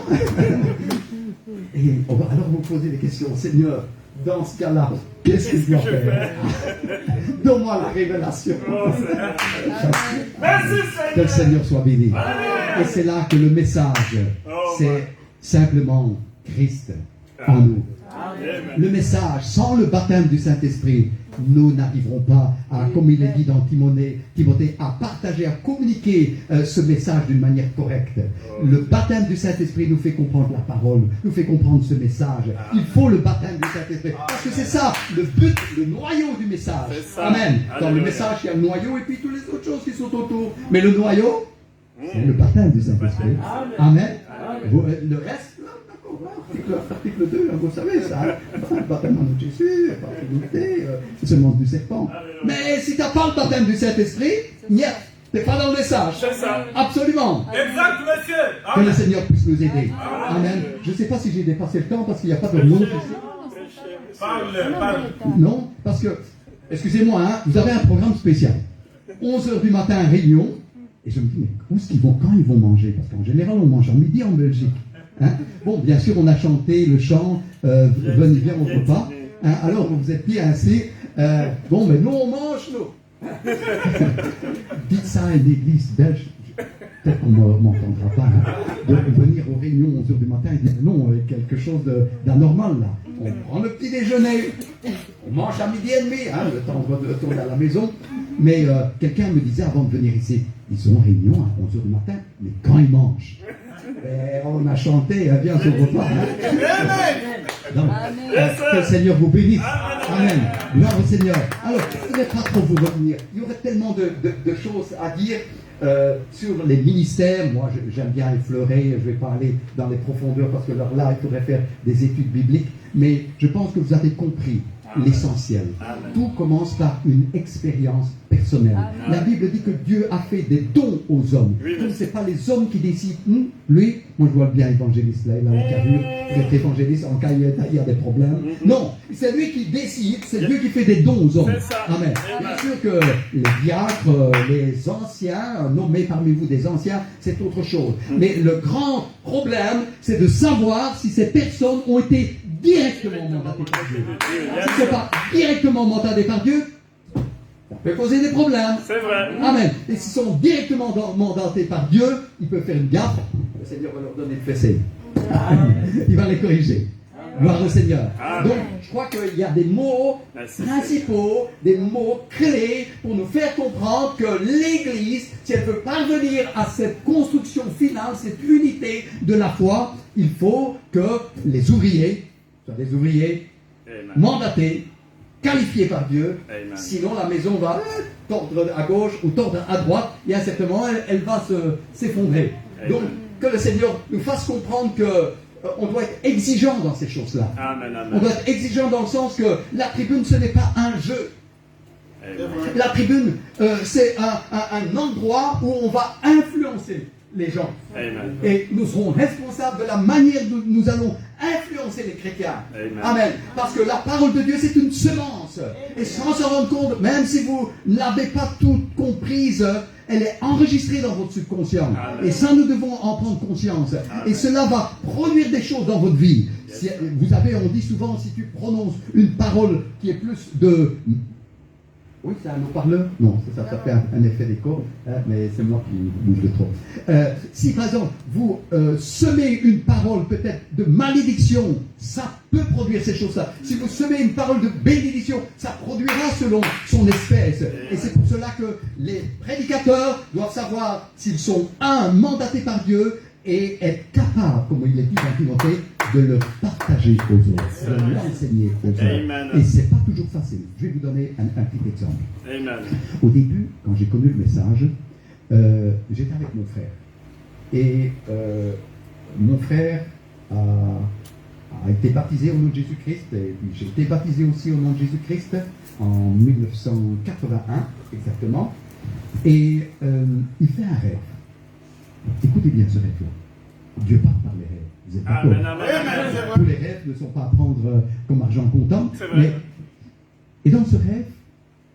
Et on va alors vous poser des questions. Seigneur, dans ce cas-là, qu'est-ce que je dois faire? Donne-moi la révélation. Que le Seigneur soit béni. Et c'est là que le message, c'est simplement Christ en nous. Le message, sans le baptême du Saint-Esprit, nous n'arriverons pas à, comme il est dit dans Timothée, à partager, à communiquer ce message d'une manière correcte. Le baptême du Saint-Esprit nous fait comprendre la parole, nous fait comprendre ce message. Il faut le baptême du Saint-Esprit, parce que c'est ça, le but, le noyau du message. Amen. Dans le message, il y a le noyau et puis toutes les autres choses qui sont autour. Mais le noyau, c'est le baptême du Saint-Esprit. Amen. Le reste, article 2, vous savez ça, le baptême de Jésus, la paternité, la semence du serpent. Mais si tu n'as pas le baptême du Saint-Esprit, tu n'es pas dans le message. C'est ça. Absolument. Exact, monsieur. Que le Seigneur puisse nous aider. Amen. Je ne sais pas si j'ai dépassé le temps parce qu'il n'y a pas de nom. Parle. Non, parce que, excusez-moi, hein, vous avez un programme spécial. 11h du matin, réunion. Et je me dis, mais quand ils vont manger? Parce qu'en général, on mange en midi en Belgique. Hein? Bon, bien sûr, on a chanté le chant venez bien au repas. Hein? Alors, vous êtes bien assis. Bon, mais nous, on mange, nous. Dites ça à une église belge. Peut-être qu'on ne m'entendra pas. Hein? De venir aux réunions 11h du matin et dire non, quelque chose d'anormal là. On prend le petit déjeuner. On mange à midi et demi, hein, le temps de retourner à la maison. Mais quelqu'un me disait avant de venir ici, ils ont réunion à 11h du matin, mais quand ils mangent? Et on a chanté, viens au repas. Donc, que le Seigneur vous bénisse. Amen. Gloire au Seigneur. Alors, je ne vais pas trop vous retenir. Il y aurait tellement de choses à dire sur les ministères. Moi, j'aime bien effleurer. Je ne vais pas aller dans les profondeurs parce que là, il faudrait faire des études bibliques. Mais je pense que vous avez compris l'essentiel. Tout commence par une expérience personnelle. Amen. La Bible dit que Dieu a fait des dons aux hommes. Donc ce n'est pas les hommes qui décident. Lui, moi je vois bien évangéliste là, il a la carrure, il est évangéliste en cas il y a des problèmes. Non, c'est lui qui décide, c'est Dieu qui fait des dons aux hommes. Amen. Bien sûr que les diacres, les anciens, nommés parmi vous des anciens, c'est autre chose. Mais le grand problème, c'est de savoir si ces personnes ont été directement mandatées par Dieu. Si ce n'est pas directement mandaté par Dieu, ça peut causer des problèmes. C'est vrai. Amen. Et s'ils sont directement mandatés par Dieu, ils peuvent faire une gaffe. Le Seigneur va leur donner de fessée. Il va les corriger. Gloire au Seigneur. Amen. Donc, je crois qu'il y a des mots principaux, des mots clés pour nous faire comprendre que l'Église, si elle veut parvenir à cette construction finale, cette unité de la foi, il faut que les ouvriers soient des ouvriers mandatés, qualifiés par Dieu. Amen. Sinon la maison va tordre à gauche ou tordre à droite et à un certain moment elle va s'effondrer. Donc que le Seigneur nous fasse comprendre que on doit être exigeant dans ces choses-là. Amen, amen. On doit être exigeant dans le sens que la tribune ce n'est pas un jeu. Amen. La tribune c'est un endroit où on va influencer les gens. Amen. Et nous serons responsables de la manière dont nous allons influencer les chrétiens. Amen. Amen. Parce que la parole de Dieu, c'est une semence. Et sans s'en rendre compte, même si vous ne l'avez pas toute comprise, elle est enregistrée dans votre subconscient. Amen. Et ça, nous devons en prendre conscience. Amen. Et cela va produire des choses dans votre vie. Si, vous savez, on dit souvent, si tu prononces une parole qui est plus de... Oui, c'est un haut-parleur? Non, ça fait un effet d'écho, hein, mais c'est moi qui bouge de trop. Si par exemple, vous semez une parole peut-être de malédiction, ça peut produire ces choses-là. Si vous semez une parole de bénédiction, ça produira selon son espèce. Et c'est pour cela que les prédicateurs doivent savoir s'ils sont, mandatés par Dieu, et être capable, comme il est dit dans Timothée, de le partager aux autres, de l'enseigner aux autres. Amen. Et c'est pas toujours facile. Je vais vous donner un petit exemple. Amen. Au début, quand j'ai connu le message, j'étais avec mon frère. Et mon frère a été baptisé au nom de Jésus-Christ, et puis j'ai été baptisé aussi au nom de Jésus-Christ en 1981, exactement. Et il fait un rêve. Écoutez bien ce rêve-là. Dieu parle par les rêves. Vous êtes d'accord? Amen, amen. Tous les rêves ne sont pas à prendre comme argent comptant. C'est vrai. Et dans ce rêve,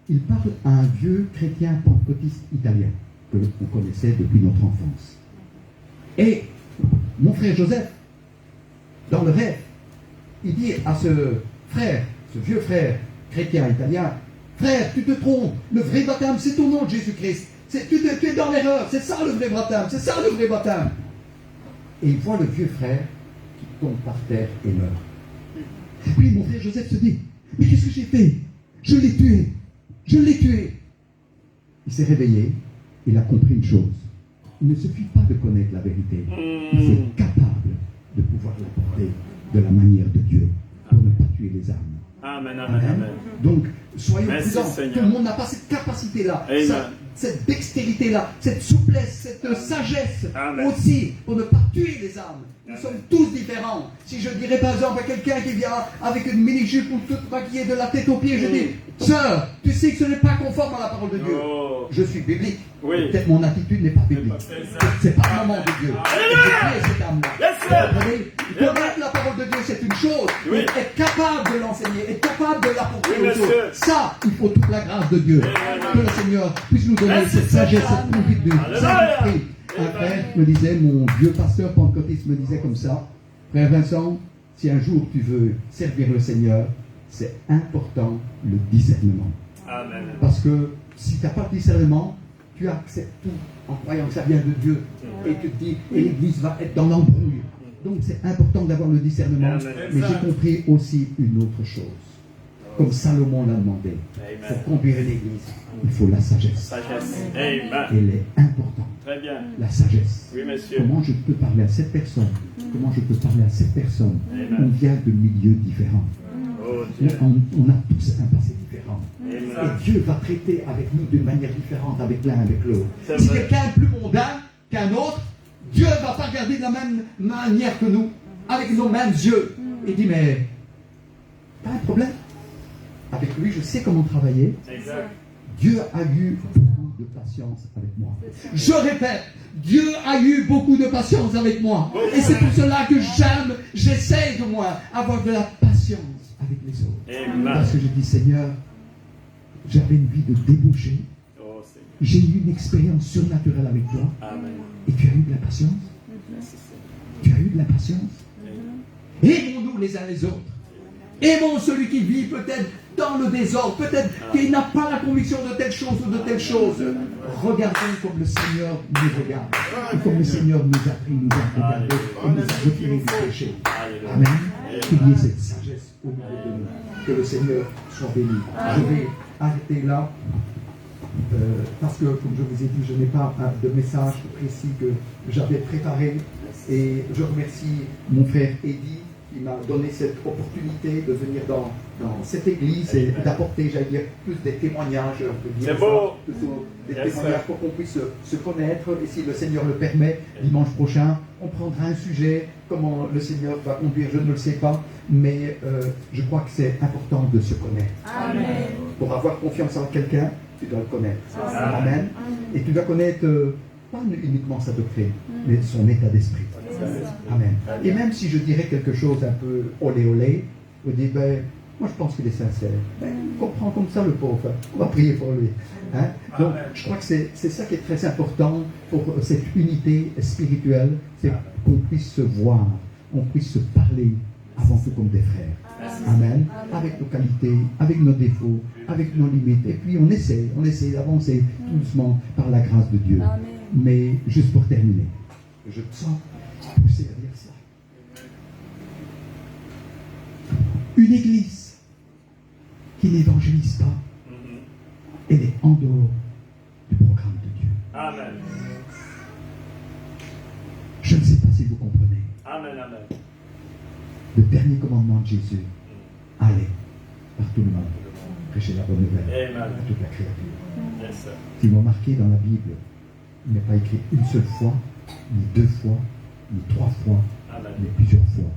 il parle à un vieux chrétien pentecôtiste italien que l'on connaissait depuis notre enfance. Et mon frère Joseph, dans le rêve, il dit à ce frère, ce vieux frère chrétien italien, frère, tu te trompes, le vrai baptême, c'est au nom de Jésus-Christ. Tu es dans l'erreur, c'est ça le vrai baptême, c'est ça le vrai baptême. Et il voit le vieux frère qui tombe par terre et meurt. Et puis mon frère Joseph se dit, mais qu'est-ce que j'ai fait? Je l'ai tué, je l'ai tué. Il s'est réveillé, il a compris une chose. Il ne suffit pas de connaître la vérité, il faut être capable de pouvoir l'apporter de la manière de Dieu pour ne pas tuer les âmes. Amen, amen, amen. Donc, soyons Merci, prudents. Seigneur. Tout le monde n'a pas cette capacité-là, Amen. cette dextérité-là, cette souplesse, cette sagesse Amen. aussi pour ne pas tuer les âmes. Nous sommes tous différents. Si je dirais par exemple à quelqu'un qui vient avec une mini-jupe ou toute maquillée de la tête aux pieds, je dis, sœur, tu sais que ce n'est pas conforme à la parole de Dieu. Oh. Je suis biblique. Oui. Peut-être mon attitude n'est pas biblique. C'est pas le moment de Dieu. Et je crée cette âme-là. Yes, Vous sir. comprenez? Connaître la parole de Dieu, c'est une chose. Oui. Mais être capable de l'enseigner, être capable de l'apporter Oui, aux autres, monsieur. ça, il faut toute la grâce de Dieu. Que le Seigneur puisse nous donner Merci, cette sagesse, Seigneur. cette conduite du Alléluia. Saint-Esprit. Un frère me disait, mon vieux pasteur pentecôtiste me disait comme ça, frère Vincent, si un jour tu veux servir le Seigneur, c'est important le discernement. Amen. Parce que si tu n'as pas de discernement, tu acceptes tout en croyant que ça vient de Dieu. Et tu te dis, et l'Église va être dans l'embrouille. Donc c'est important d'avoir le discernement. Amen. Mais j'ai compris aussi une autre chose. comme Salomon l'a demandé. Amen. Pour conduire l'Église, il faut la sagesse. Sagesse. Amen. Elle est importante, Très bien. la sagesse. Oui, monsieur. Comment je peux parler à cette personne? Comment je peux parler à cette personne? Amen. On vient de milieux différents. Oh Dieu. On a tous un passé différent. Amen. Et Dieu va traiter avec nous d'une manière différente, avec l'un, avec l'autre. C'est Si vrai. quelqu'un est plus mondain qu'un autre, Dieu ne va pas regarder de la même manière que nous, avec nos mêmes yeux. Il dit, mais pas un problème. Avec lui, je sais comment travailler. Exact. Dieu a eu beaucoup de patience avec moi. Je répète, Dieu a eu beaucoup de patience avec moi. Et c'est pour cela que j'essaie de moi, avoir de la patience avec les autres. Amen. Parce que je dis, Seigneur, j'avais une vie de débauché. Oh Seigneur. J'ai eu une expérience surnaturelle avec toi. Amen. Et tu as eu de la patience. Merci Seigneur. Tu as eu de la patience. Amen. Aimons-nous les uns les autres. Aimons celui qui vit peut-être dans le désordre, peut-être qu'il n'a pas la conviction de telle chose ou de telle chose. Regardons comme le Seigneur nous regarde. Et comme le Seigneur nous a pris, nous a regardé et nous a retiré du péché. Alléluia. Amen. Qu'il y ait cette sagesse au milieu de nous. Que le Seigneur soit béni. Je vais arrêter là. Parce que, comme je vous ai dit, je n'ai pas de message précis que j'avais préparé. Et je remercie mon frère Eddy qui m'a donné cette opportunité de venir dans cette église et d'apporter, j'allais dire, plus des témoignages. C'est beau. Plutôt des Yes, témoignages sir. pour qu'on puisse se connaître. Et si le Seigneur le permet, dimanche prochain, on prendra un sujet. Comment le Seigneur va conduire, je ne le sais pas. Mais je crois que c'est important de se connaître. Amen. Pour avoir confiance en quelqu'un, tu dois le connaître. Amen. Amen. Et tu dois connaître pas uniquement sa doctrine, mais son état d'esprit. Amen. Et même si je dirais quelque chose un peu olé olé, vous dites, ben, moi je pense qu'il est sincère. Ben, comprends comme ça le pauvre. On va prier pour lui. Hein? Donc, je crois que c'est ça qui est très important pour cette unité spirituelle, c'est qu'on puisse se voir, on puisse se parler avant tout comme des frères. Amen. Avec nos qualités, avec nos défauts, avec nos limites. Et puis on essaie d'avancer tout doucement par la grâce de Dieu. Amen. Mais juste pour terminer, je te sens pousser à dire ça. Une église qui n'évangélise pas, Mhm. elle est en dehors du programme de Dieu. Amen. Je ne sais pas si vous comprenez. Amen. Amen. Le dernier commandement de Jésus, allez par tout le monde, prêcher la bonne nouvelle Amen. à toute la créature. Yes, sir. Ce qui m'a marqué dans la Bible, il n'est pas écrit une seule fois, ni deux fois, ni trois fois, Amen. mais plusieurs fois.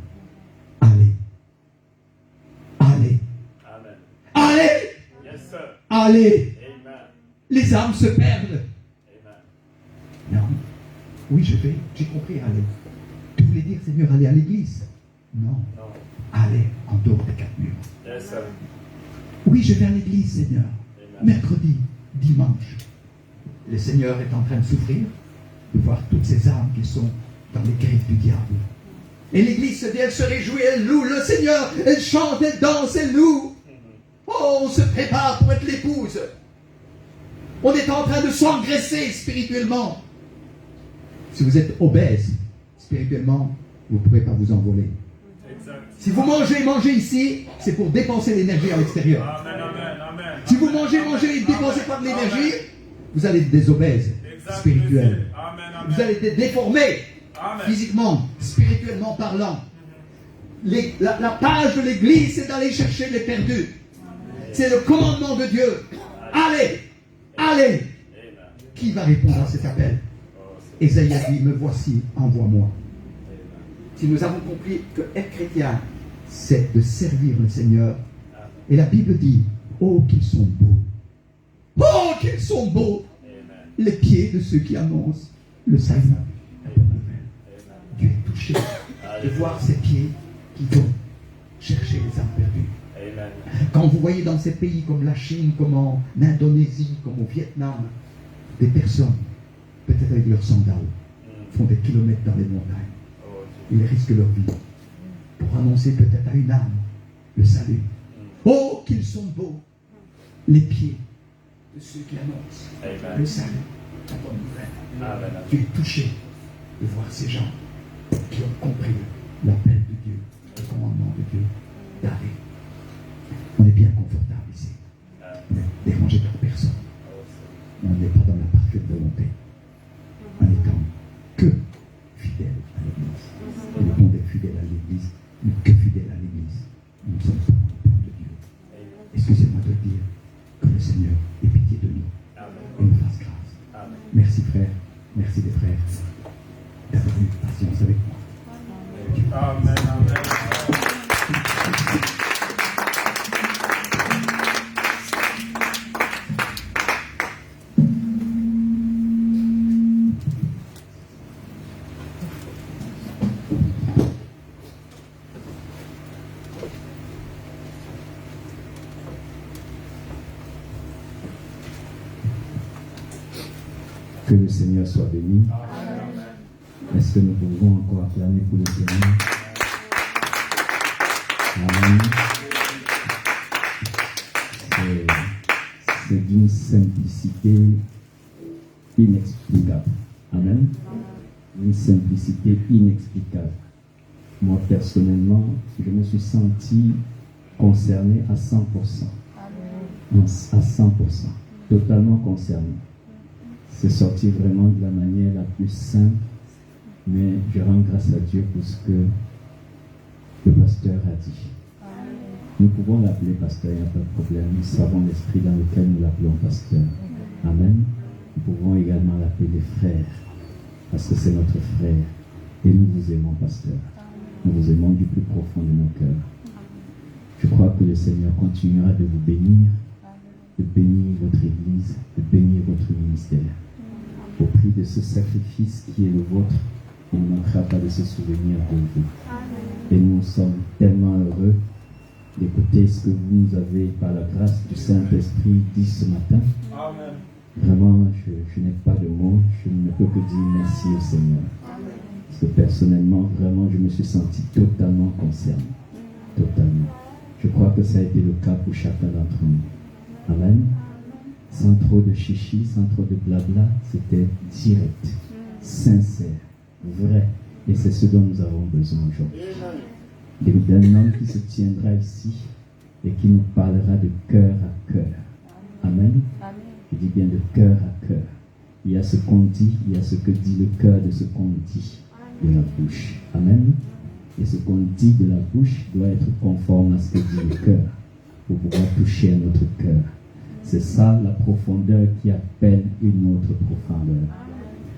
Allez. Allez. Amen. Allez. Yes, sir. Allez. Amen. Les âmes se perdent. Amen. Non. Oui, j'ai compris, allez. Tu voulais dire, Seigneur, aller à l'église? Non. Non. Allez en dehors des quatre murs. Yes, sir. Oui, je vais à l'église, Seigneur. Amen. Mercredi, dimanche. Le Seigneur est en train de souffrir de voir toutes ces âmes qui sont dans les griffes du diable. Et l'église se dit, elle se réjouit, elle loue le Seigneur, elle chante, elle danse, elle loue. Oh, on se prépare pour être l'épouse. On est en train de s'engraisser spirituellement. Si vous êtes obèse spirituellement, vous ne pourrez pas vous envoler. Exact. Si vous mangez ici, c'est pour dépenser l'énergie à l'extérieur. Amen. Amen. Amen. Si vous mangez et ne dépensez pas de l'énergie, vous allez être des obèses spirituels. Amen. Vous Amen. allez être déformés Amen. physiquement, spirituellement parlant. La page de l'église, c'est d'aller chercher les perdus. C'est le commandement de Dieu. Allez, allez. Amen. Qui va répondre à cet appel? Oh, c'est- Ésaïe a dit, me voici, envoie-moi. Amen. Si nous avons compris que être chrétien, c'est de servir le Seigneur. Amen. Et la Bible dit, oh qu'ils sont beaux. Oh qu'ils sont beaux. Amen. Les pieds de ceux qui annoncent le salut. Amen. Dieu est touché de Alléluia. voir ces pieds qui vont chercher les âmes perdues. Amen. Quand vous voyez dans ces pays comme la Chine, comme en Indonésie, comme au Vietnam, des personnes, peut-être avec leurs sandales, font des kilomètres dans les montagnes. Oh, Dieu. Ils risquent leur vie pour annoncer peut-être à une âme le salut. Oh, qu'ils sont beaux, les pieds de ceux qui annoncent Amen. le salut, la bonne nouvelle. Amen. Tu es touché de voir ces gens qui ont compris l'appel de Dieu, le commandement de Dieu d'aller. On est bien confortable ici. On n'est dérangé par personne. On n'est pas dans la parfaite volonté. En étant que fidèle à l'Église. Et le bon d'être fidèle à l'Église, mais que fidèle à l'Église. Nous ne sommes pas dans le plan de Dieu. Excusez-moi de dire que le Seigneur ait pitié de nous et nous fasse grâce. Merci frère, merci les frères d'avoir eu patience avec moi. Amen. Amen. Que le Seigneur soit béni. Est-ce que nous pouvons encore acclamer pour le Seigneur? Amen. C'est d'une simplicité inexplicable. Amen. Une simplicité inexplicable. Moi, personnellement, je me suis senti concerné à 100%. À 100%. Totalement concerné. C'est sorti vraiment de la manière la plus simple, mais je rends grâce à Dieu pour ce que le pasteur a dit. Nous pouvons l'appeler pasteur, il n'y a pas de problème. Nous savons l'esprit dans lequel nous l'appelons pasteur. Amen. Nous pouvons également l'appeler frère, parce que c'est notre frère. Et nous vous aimons, pasteur. Nous vous aimons du plus profond de nos cœurs. Je crois que le Seigneur continuera de vous bénir, de bénir votre Église, de bénir votre ministère. Au prix de ce sacrifice qui est le vôtre, il ne manquera pas de se souvenir de vous. Et nous sommes tellement heureux d'écouter ce que vous nous avez, par la grâce du Saint-Esprit, dit ce matin. Amen. Vraiment, je n'ai pas de mots, je ne peux que dire merci au Seigneur. Parce que personnellement, vraiment, je me suis senti totalement concerné. Totalement. Je crois que ça a été le cas pour chacun d'entre nous. Amen. Sans trop de chichi, sans trop de blabla, c'était direct, sincère, vrai. Et c'est ce dont nous avons besoin aujourd'hui. D'un homme qui se tiendra ici et qui nous parlera de cœur à cœur. Amen. Je dis bien de cœur à cœur. Il y a ce qu'on dit, il y a ce que dit le cœur de ce qu'on dit de la bouche. Amen. Et ce qu'on dit de la bouche doit être conforme à ce que dit le cœur pour pouvoir toucher à notre cœur. C'est ça la profondeur qui appelle une autre profondeur.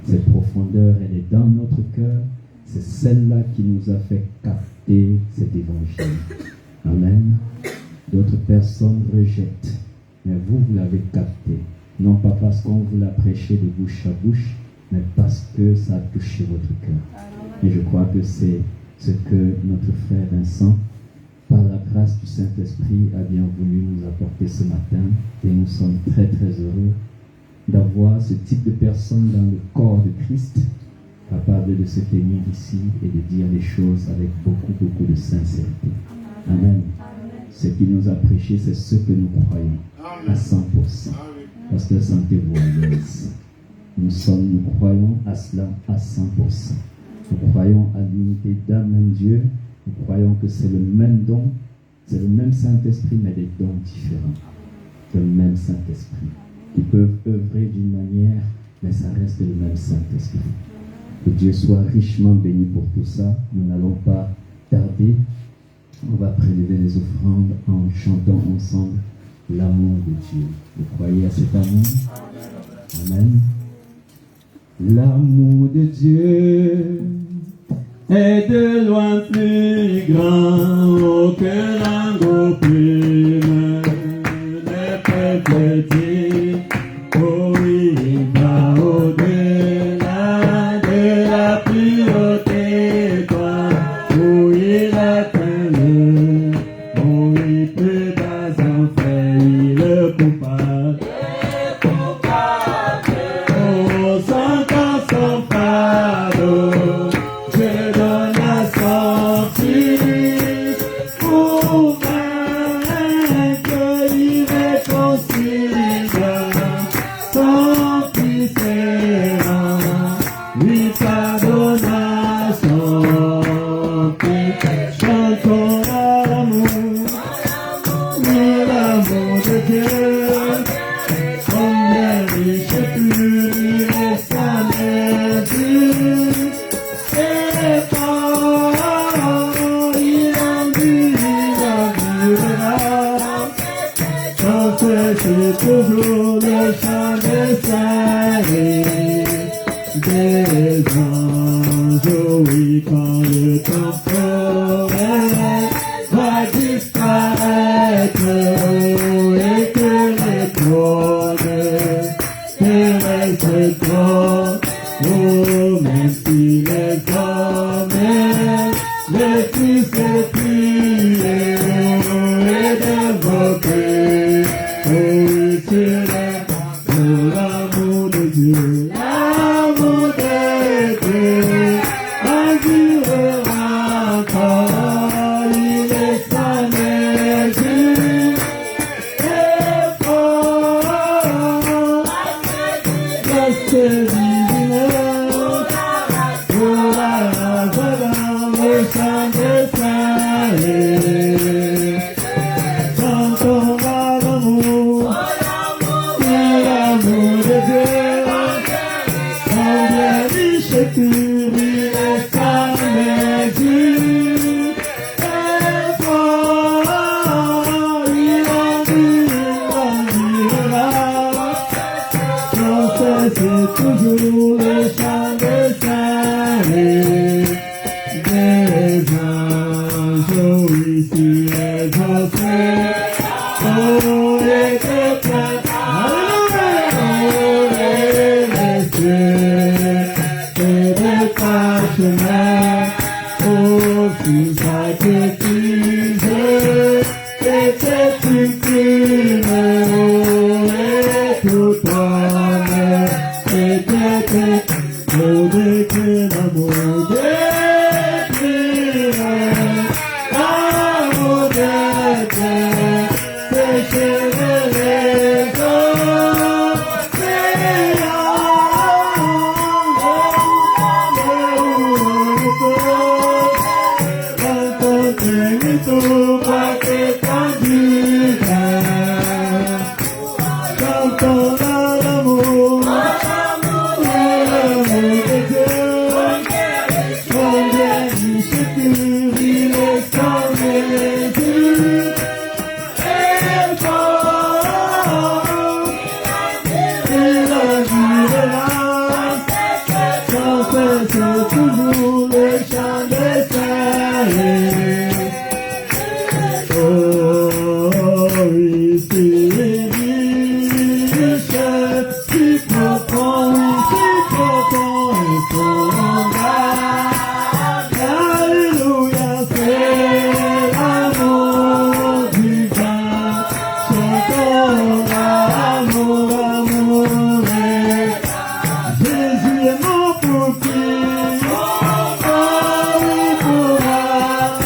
Cette profondeur, elle est dans notre cœur. C'est celle-là qui nous a fait capter cet évangile. Amen. D'autres personnes rejettent. Mais vous l'avez capté. Non pas parce qu'on vous l'a prêché de bouche à bouche, mais parce que ça a touché votre cœur. Et je crois que c'est ce que notre frère Vincent, par la grâce du Saint-Esprit, a bien voulu nous apporter ce matin. Et nous sommes très très heureux d'avoir ce type de personnes dans le corps de Christ, capable de se tenir ici et de dire les choses avec beaucoup de sincérité. Amen. Ce qu'il nous a prêché, c'est ce que nous croyons à 100%. Parce que sentez-vous à l'aise. Nous croyons à cela à 100%. Nous croyons à l'unité d'un même Dieu. Nous croyons que c'est le même don, c'est le même Saint-Esprit, mais des dons différents. Le même Saint-Esprit. Qui peuvent œuvrer d'une manière, mais ça reste le même Saint-Esprit. Que Dieu soit richement béni pour tout ça. Nous n'allons pas tarder. On va prélever les offrandes en chantant ensemble l'amour de Dieu. Vous croyez à cet amour? Amen. L'amour de Dieu est de loin plus grand que l'amour plume des peuples dits. Oh, il va au-delà de la plus haute étoile. Oh, il atteint le oh, il peut pas en faire le coupable. Oh, sans quand son fardeau, je donne la sortie pour c'est toujours le chant des saints des anges, oui, quand le temporel va disparaître et que les trônes terrestres oh, même si les hommes, les fils et priés et dévoqués, oh, sur l'amour de Dieu, l'amour de Dieu, endurera encore, il est sa mesure, et fort, reste divine, pour la dans le chant des saints, chantons l'amour de Dieu, combien riche et pur il est sa mesure, et fort, il endurera, sans cesse toujours le chant des saints, des anges ici exaucés, oh, et des prêtres, alléluia, les cieux, et des parchemins, oh, sous sacrifice, et des plumes, oh, et tout homme, et des oh, des cris d'amour, des cris, l'amour de Dieu, sécher les eaux, tout braqué dans du vin, chantons l'amour, l'amour de Dieu, combien riche et pur il est sans mesure, et fort, il endurera, sans cesse toujours le chant des saints. Oh, ici riche, si profond est son langage. Alléluia, c'est l'amour divin. Chantons l'amour, amour. Jésus est mort pour qui? Oh, oui, pour moi.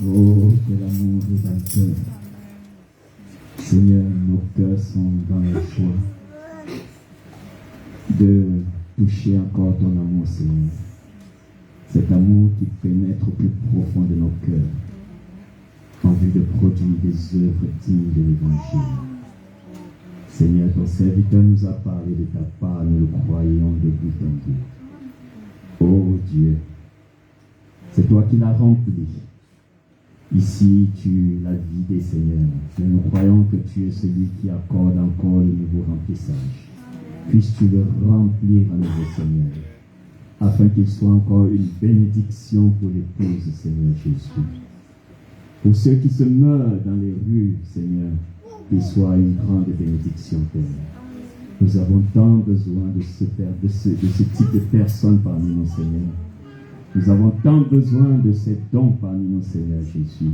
Oh, que l'amour rédempteur. Seigneur, nos cœurs sont dans la joie de toucher encore ton amour, Seigneur. Cet amour qui pénètre au plus profond de nos cœurs en vue de produire des œuvres dignes de l'Évangile. Seigneur, ton serviteur nous a parlé de ta part, nous le croyons de bout en bout. Oh Dieu, c'est toi qui l'as rempli. Ici, tu l'as vidé, Seigneur. Et nous croyons que tu es celui qui accorde encore le nouveau remplissage. Puisses-tu le remplir à nouveau, Seigneur, afin qu'il soit encore une bénédiction pour l'épouse, Seigneur Jésus. Pour ceux qui se meurent dans les rues, Seigneur, qu'il soit une grande bénédiction, Père. Nous avons tant besoin de ce type de personnes parmi nous, Seigneur. Nous avons tant besoin de ces dons parmi nous, Seigneur Jésus,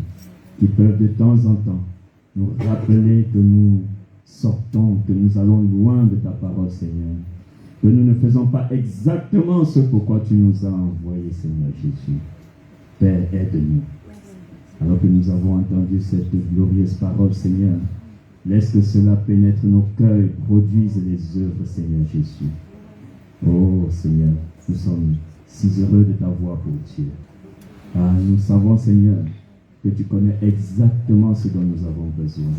qui peuvent de temps en temps nous rappeler que nous sortons, que nous allons loin de ta parole, Seigneur, que nous ne faisons pas exactement ce pourquoi tu nous as envoyés, Seigneur Jésus. Père, aide-nous. Alors que nous avons entendu cette glorieuse parole, Seigneur, laisse que cela pénètre nos cœurs et produise les œuvres, Seigneur Jésus. Oh Seigneur, nous sommes si heureux de t'avoir pour Dieu. Ah, nous savons, Seigneur, que tu connais exactement ce dont nous avons besoin.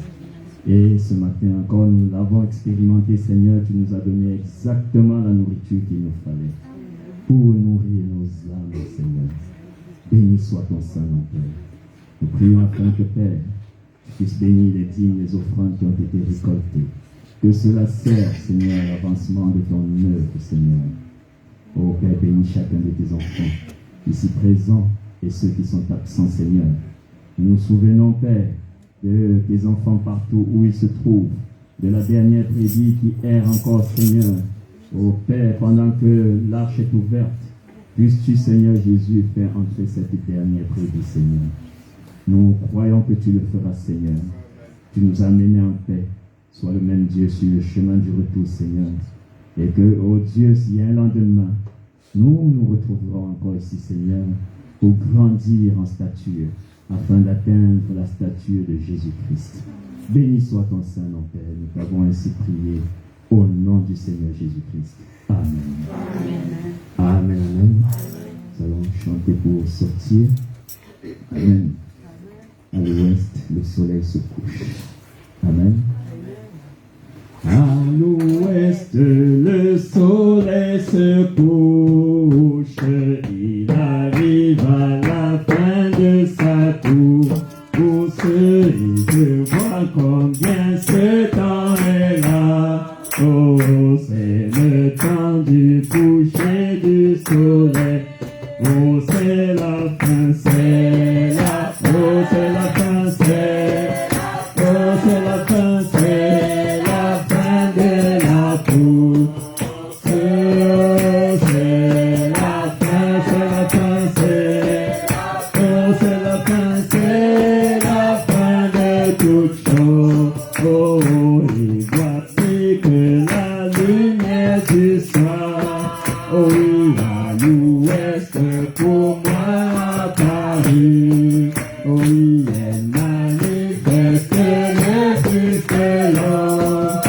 Et ce matin encore, nous l'avons expérimenté, Seigneur, tu nous as donné exactement la nourriture qu'il nous fallait pour nourrir nos âmes, Seigneur. Béni soit ton Saint-Nom, Père. Nous prions afin que, Père, tu puisses bénir les dîmes, les offrandes qui ont été récoltées. Que cela serve, Seigneur, à l'avancement de ton œuvre, Seigneur. Oh Père, bénis chacun de tes enfants, ici présents et ceux qui sont absents, Seigneur. Nous nous souvenons, Père, de tes enfants partout où ils se trouvent, de la dernière prédie qui erre encore, Seigneur. Oh Père, pendant que l'arche est ouverte, puisses-tu, Seigneur Jésus, faire entrer cette dernière prédie, Seigneur. Nous croyons que tu le feras, Seigneur. Tu nous as menés en paix. Sois le même Dieu sur le chemin du retour, Seigneur. Et que, oh Dieu, s'il y a un lendemain, nous nous retrouverons encore ici, Seigneur, pour grandir en stature, afin d'atteindre la stature de Jésus-Christ. Béni soit ton Saint-Nom, Père. Nous t'avons ainsi prié au nom du Seigneur Jésus-Christ. Amen. Amen. Amen. Amen. Nous allons chanter pour sortir. Amen. À l'ouest, le soleil se couche. Amen. À l'ouest, le soleil se couche. Il arrive à la fin de sa tour. Pour ceux qui voient combien ce temps est là. Oh, c'est le temps du coucher du soleil. Oh, c'est la fin, c'est la, oh, c'est la fin, oh, c'est la fin, c'est la fin de la course. Oh, c'est la fin, c'est la fin, oh, c'est la fin, c'est la fin de toute chose. Oh, et voici que la lumière du soir, oh oui, à l'ouest pour moi apparue. Oh oui, elle manifeste le Fils de l'homme.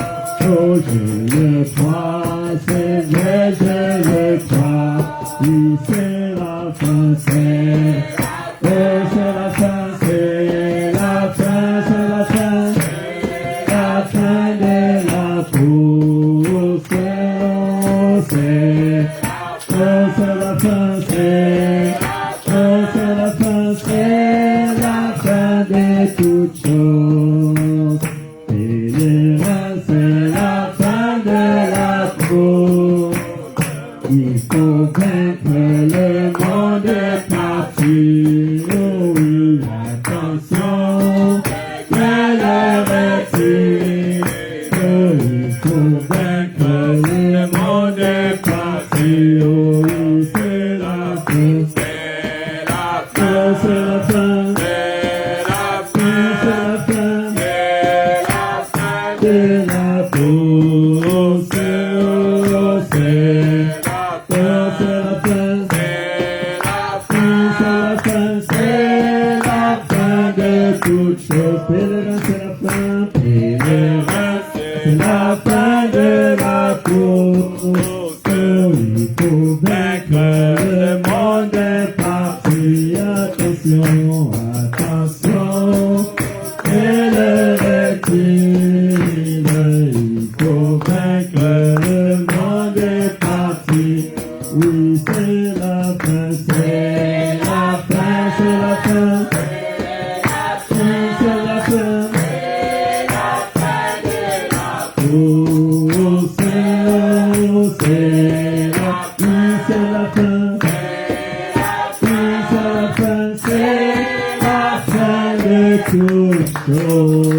Oh, je le crois, c'est vrai, je le crois. Oui, c'est la fin, oh, c'est la fin, c'est la fin, c'est la fin. La fin de la course, oh, c'est la fin, oh, c'est la fin, c'est la fin de toute chose. Et c'est la fin de la course. Il faut vaincre le monde est parti. Oh oui, attention, quelle heure est-il? Il faut vaincre le monde est parti. Oh oui, c'est la fin, oh, c'est la fin, c'est la fin de la course. Oh, c'est la fin, c'est la fin de toute chose. Pèlerin, c'est la fin, pèlerin, c'est la fin de la course. Oh, il faut vaincre le monde est parti. Attention, attention, pèlerin est-il? Il faut vaincre le monde est parti. Oui, c'est la fin, c'est la fin, c'est la fin. C'est la fin, oh, c'est la fin, c'est la fin de toute chose.